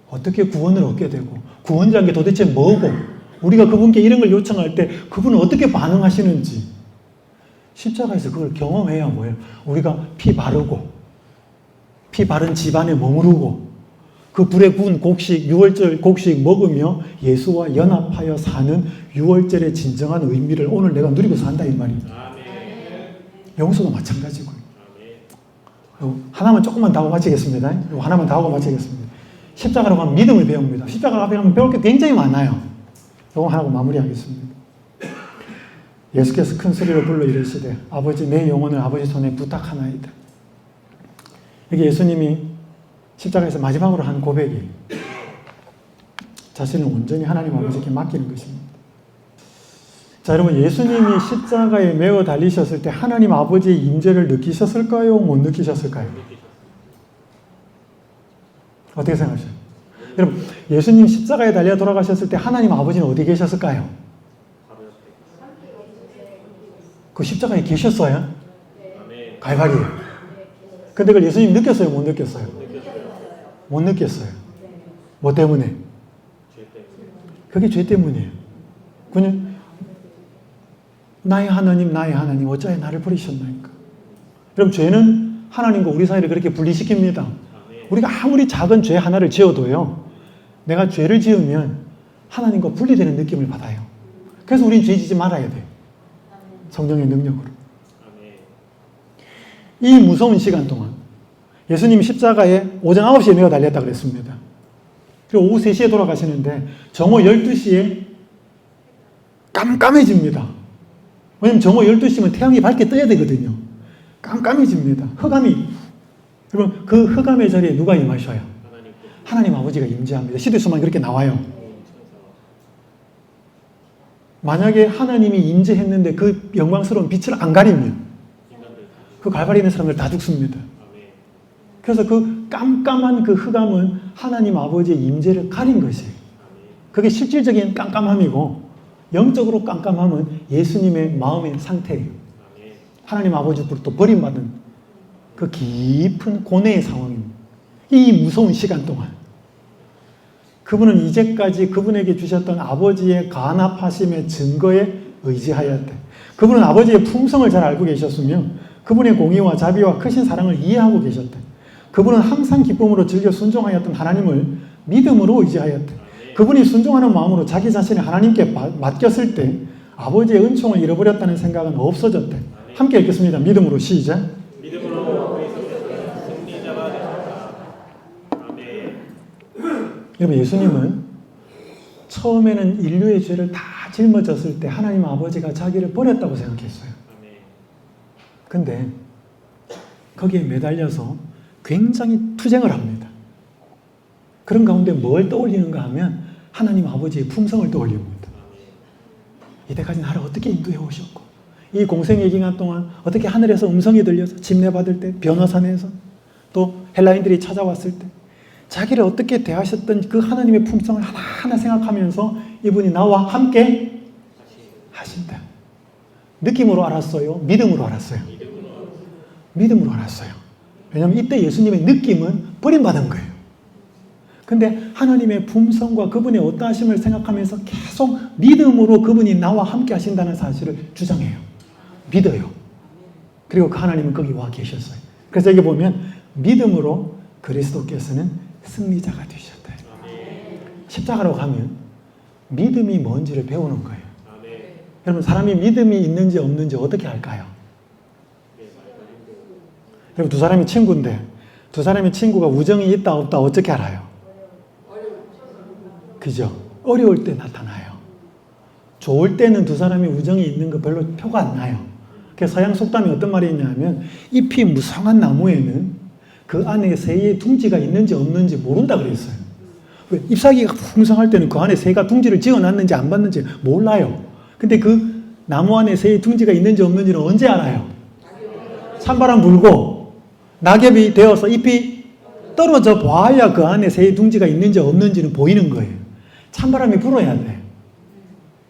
어떻게 구원을 얻게 되고 구원이라는 게 도대체 뭐고 우리가 그분께 이런 걸 요청할 때 그분은 어떻게 반응하시는지 십자가에서 그걸 경험해야 뭐예요? 우리가 피 바른 집안에 머무르고 그 불에 구운 곡식, 유월절 곡식 먹으며 예수와 연합하여 사는 유월절의 진정한 의미를 오늘 내가 누리고 산다 이 말입니다. 영수도 마찬가지고요. 하나만 조금만 더 하고 마치겠습니다. 하나만 더 하고 마치겠습니다. 십자가라고 하면 믿음을 배웁니다. 십자가 앞에 가면 배울 게 굉장히 많아요. 이거 하나고 마무리하겠습니다. 예수께서 큰 소리로 불러 이르시되 아버지 내 영혼을 아버지 손에 부탁하나이다. 이게 예수님이 십자가에서 마지막으로 한 고백이 자신을 온전히 하나님 아버지께 맡기는 것입니다. 자, 여러분, 예수님이 십자가에 매어 달리셨을 때 하나님 아버지의 임재를 느끼셨을까요? 못 느끼셨을까요? 어떻게 생각하세요? 여러분, 예수님 십자가에 달려 돌아가셨을 때 하나님 아버지는 어디 계셨을까요? 그 십자가에 계셨어요? 갈바리에. 근데 그걸 예수님 느꼈어요? 못 느꼈어요? 못 느꼈어요. 뭐 때문에? 죄 때문에. 그게 죄 때문이에요. 그냥 나의 하나님 어찌하여 나를 버리셨나이까. 그럼 죄는 하나님과 우리 사이를 그렇게 분리시킵니다. 우리가 아무리 작은 죄 하나를 지어도요, 내가 죄를 지으면 하나님과 분리되는 느낌을 받아요. 그래서 우린 죄 지지 말아야 돼요. 성령의 능력으로. 이 무서운 시간 동안 예수님이 십자가에 오전 9시에 매어 달렸다 그랬습니다. 그리고 오후 3시에 돌아가시는데 정오 12시에 깜깜해집니다. 왜냐면 정오 12시면 태양이 밝게 떠야 되거든요. 깜깜해집니다. 흑암이. 여러분, 그 흑암의 자리에 누가 임하셔요? 하나님 아버지가 임재합니다. 시대수만 그렇게 나와요. 만약에 하나님이 임재했는데 그 영광스러운 빛을 안 가리면 그 갈바리 있는 사람들 다 죽습니다. 그래서 그 깜깜한 그 흑암은 하나님 아버지의 임재를 가린 것이에요. 그게 실질적인 깜깜함이고 영적으로 깜깜함은 예수님의 마음의 상태예요. 하나님 아버지로부터 버림받은 그 깊은 고뇌의 상황입니다. 이 무서운 시간 동안 그분은 이제까지 그분에게 주셨던 아버지의 간합하심의 증거에 의지하였대. 그분은 아버지의 품성을 잘 알고 계셨으며 그분의 공의와 자비와 크신 사랑을 이해하고 계셨대. 그분은 항상 기쁨으로 즐겨 순종하였던 하나님을 믿음으로 의지하였대. 그분이 순종하는 마음으로 자기 자신을 하나님께 맡겼을 때 아버지의 은총을 잃어버렸다는 생각은 없어졌대. 함께 읽겠습니다. 믿음으로 시작. 믿음으로 그리스도께서 승리자가 되셨다. 아멘. 여러분, 예수님은 처음에는 인류의 죄를 다 짊어졌을 때 하나님 아버지가 자기를 버렸다고 생각했어요. 근데 거기에 매달려서 굉장히 투쟁을 합니다. 그런 가운데 뭘 떠올리는가 하면 하나님 아버지의 품성을 떠올립니다. 이때까지 나를 어떻게 인도해 오셨고 이 공생의 기간 동안 어떻게 하늘에서 음성이 들려서 침례받을 때, 변호사내에서 또 헬라인들이 찾아왔을 때 자기를 어떻게 대하셨던 그 하나님의 품성을 하나하나 생각하면서 이분이 나와 함께 하신다. 느낌으로 알았어요? 믿음으로 알았어요? 믿음으로 알았어요. 왜냐하면 이때 예수님의 느낌은 버림받은 거예요. 근데 하나님의 품성과 그분의 어떠하심을 생각하면서 계속 믿음으로 그분이 나와 함께 하신다는 사실을 주장해요. 믿어요. 그리고 그 하나님은 거기 와 계셨어요. 그래서 여기 보면 믿음으로 그리스도께서는 승리자가 되셨다. 십자가로 가면 믿음이 뭔지를 배우는 거예요. 여러분, 사람이 믿음이 있는지 없는지 어떻게 알까요? 여러분, 두 사람이 친구인데 두 사람의 친구가 우정이 있다 없다 어떻게 알아요? 그죠? 어려울 때 나타나요. 좋을 때는 두 사람이 우정이 있는 거 별로 표가 안 나요. 그래서 서양 속담이 어떤 말이 있냐면 잎이 무성한 나무에는 그 안에 새의 둥지가 있는지 없는지 모른다 그랬어요. 왜? 잎사귀가 풍성할 때는 그 안에 새가 둥지를 지어놨는지 안 봤는지 몰라요. 근데 그 나무 안에 새의 둥지가 있는지 없는지는 언제 알아요? 찬바람 불고 낙엽이 되어서 잎이 떨어져 봐야 그 안에 새의 둥지가 있는지 없는지는 보이는 거예요. 찬바람이 불어야 돼.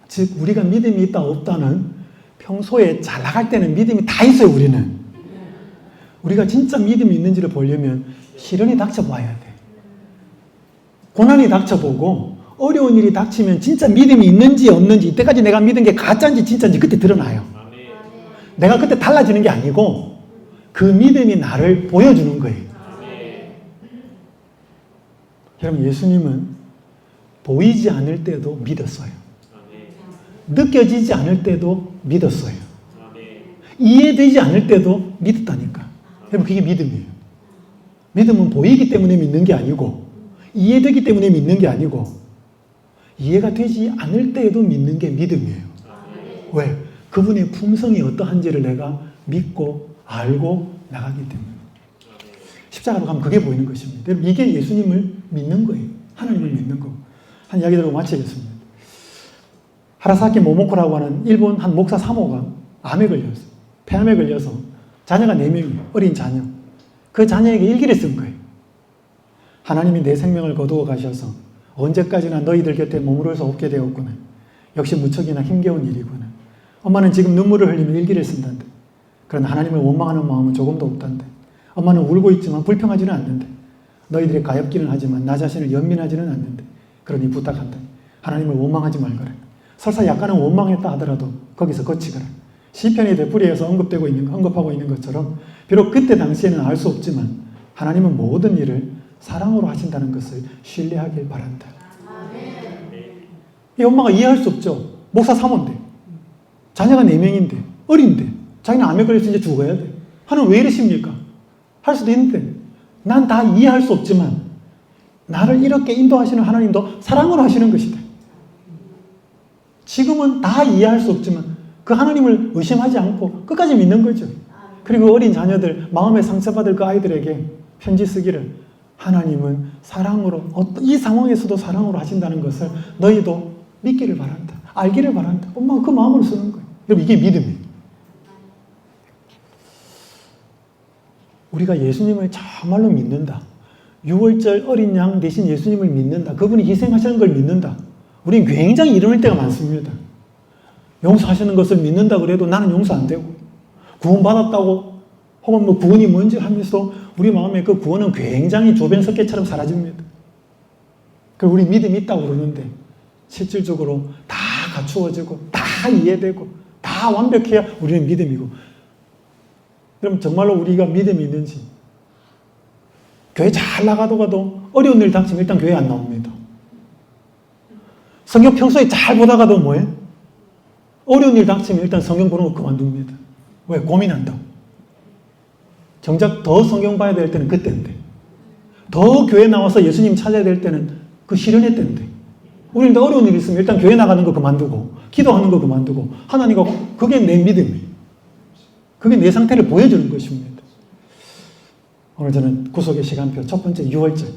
즉 우리가 믿음이 있다 없다는 평소에 잘 나갈 때는 믿음이 다 있어요. 우리는. 우리가 진짜 믿음이 있는지를 보려면 시련이 닥쳐봐야 돼. 고난이 닥쳐보고 어려운 일이 닥치면 진짜 믿음이 있는지 없는지 이때까지 내가 믿은 게 가짜인지 진짜인지 그때 드러나요. 내가 그때 달라지는 게 아니고 그 믿음이 나를 보여주는 거예요. 여러분, 예수님은 보이지 않을 때도 믿었어요. 느껴지지 않을 때도 믿었어요. 이해되지 않을 때도 믿었다니까. 여러분, 그게 믿음이에요. 믿음은 보이기 때문에 믿는 게 아니고 이해되기 때문에 믿는 게 아니고 이해가 되지 않을 때에도 믿는 게 믿음이에요. 왜? 그분의 품성이 어떠한지를 내가 믿고 알고 나가기 때문에. 십자가로 가면 그게 보이는 것입니다. 여러분, 이게 예수님을 믿는 거예요. 하나님을 믿는 거. 한 이야기 들고 마치겠습니다. 하라사키 모모코라고 하는 일본 한 목사 사모가 암에 걸렸어요. 폐암에 걸려서 자녀가 4명이에요. 어린 자녀. 그 자녀에게 일기를 쓴 거예요. 하나님이 내 생명을 거두어 가셔서 언제까지나 너희들 곁에 머무를 수 없게 되었구나. 역시 무척이나 힘겨운 일이구나. 엄마는 지금 눈물을 흘리며 일기를 쓴단데. 그러나 하나님을 원망하는 마음은 조금도 없단데. 엄마는 울고 있지만 불평하지는 않는데. 너희들이 가엾기는 하지만 나 자신을 연민하지는 않는데 그러니 부탁한다. 하나님을 원망하지 말거라. 설사 약간은 원망했다 하더라도 거기서 거치거라. 시편이 되풀이해서 언급하고 있는 것처럼 비록 그때 당시에는 알 수 없지만 하나님은 모든 일을 사랑으로 하신다는 것을 신뢰하길 바란다. 이 엄마가 이해할 수 없죠. 목사 사모인데 자녀가 4명인데 어린데 자기는 암에 걸려서 이제 죽어야 돼. 하나님 왜 이러십니까? 할 수도 있는데 난 다 이해할 수 없지만 나를 이렇게 인도하시는 하나님도 사랑으로 하시는 것이다. 지금은 다 이해할 수 없지만 그 하나님을 의심하지 않고 끝까지 믿는 거죠. 그리고 어린 자녀들, 마음에 상처받을 그 아이들에게 편지 쓰기를 하나님은 사랑으로, 이 상황에서도 사랑으로 하신다는 것을 너희도 믿기를 바란다. 알기를 바란다. 엄마가 그 마음으로 쓰는 거예요. 여러분, 이게 믿음이에요. 우리가 예수님을 정말로 믿는다. 6월절 어린 양 대신 예수님을 믿는다. 그분이 희생하시는 걸 믿는다. 우리는 굉장히 이럴 때가 많습니다. 용서하시는 것을 믿는다 그래도 나는 용서 안 되고, 구원받았다고 혹은 뭐 구원이 뭔지 하면서 우리 마음에 그 구원은 굉장히 조변석계처럼 사라집니다. 그리고 우리 믿음이 있다고 그러는데 실질적으로 다 갖추어지고 다 이해되고 다 완벽해야 우리는 믿음이고. 그럼 정말로 우리가 믿음이 있는지, 교회 잘 나가다가도 어려운 일 닥치면 일단 교회 안 나옵니다. 성경 평소에 잘 보다가도 뭐예요? 어려운 일 닥치면 일단 성경 보는 거 그만둡니다. 왜? 고민한다고. 정작 더 성경 봐야 될 때는 그때인데, 더 교회 나와서 예수님 찾아야 될 때는 그 실현의 때인데, 우리는 어려운 일 있으면 일단 교회 나가는 거 그만두고 기도하는 거 그만두고 하나님과, 그게 내 믿음이에요. 그게 내 상태를 보여주는 것입니다. 오늘 저는 구속의 시간표 첫 번째 6월절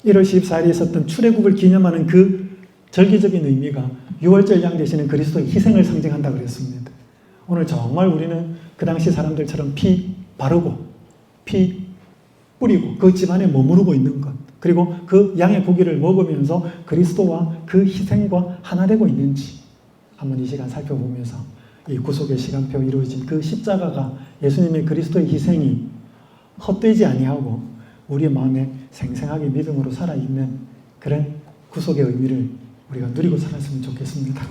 1월 14일에 있었던 출애굽을 기념하는 그 절기적인 의미가 6월절 양 되시는 그리스도의 희생을 상징한다 그랬습니다. 오늘 정말 우리는 그 당시 사람들처럼 피 바르고 피 뿌리고 그 집안에 머무르고 있는 것, 그리고 그 양의 고기를 먹으면서 그리스도와 그 희생과 하나 되고 있는지 한번 이 시간 살펴보면서 이 구속의 시간표 이루어진 그 십자가가, 예수님의 그리스도의 희생이 헛되지 아니하고 우리의 마음에 생생하게 믿음으로 살아있는 그런 구속의 의미를 우리가 누리고 살았으면 좋겠습니다.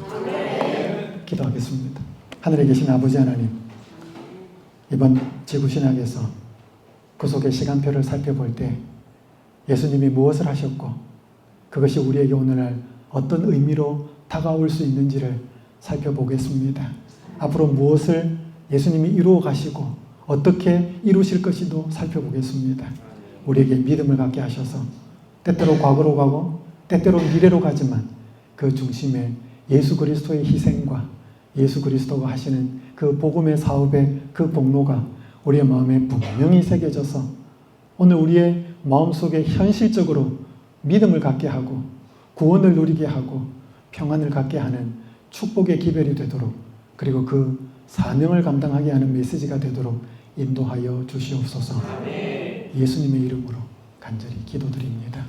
기도하겠습니다. 하늘에 계신 아버지 하나님, 이번 지구신학에서 구속의 시간표를 살펴볼 때 예수님이 무엇을 하셨고 그것이 우리에게 오늘날 어떤 의미로 다가올 수 있는지를 살펴보겠습니다. 앞으로 무엇을 예수님이 이루어 가시고 어떻게 이루실 것인지도 살펴보겠습니다. 우리에게 믿음을 갖게 하셔서 때때로 과거로 가고 때때로 미래로 가지만 그 중심에 예수 그리스도의 희생과 예수 그리스도가 하시는 그 복음의 사업의 그 공로가 우리의 마음에 분명히 새겨져서 오늘 우리의 마음속에 현실적으로 믿음을 갖게 하고 구원을 누리게 하고 평안을 갖게 하는 축복의 기별이 되도록, 그리고 그 사명을 감당하게 하는 메시지가 되도록 인도하여 주시옵소서. 예수님의 이름으로 간절히 기도드립니다.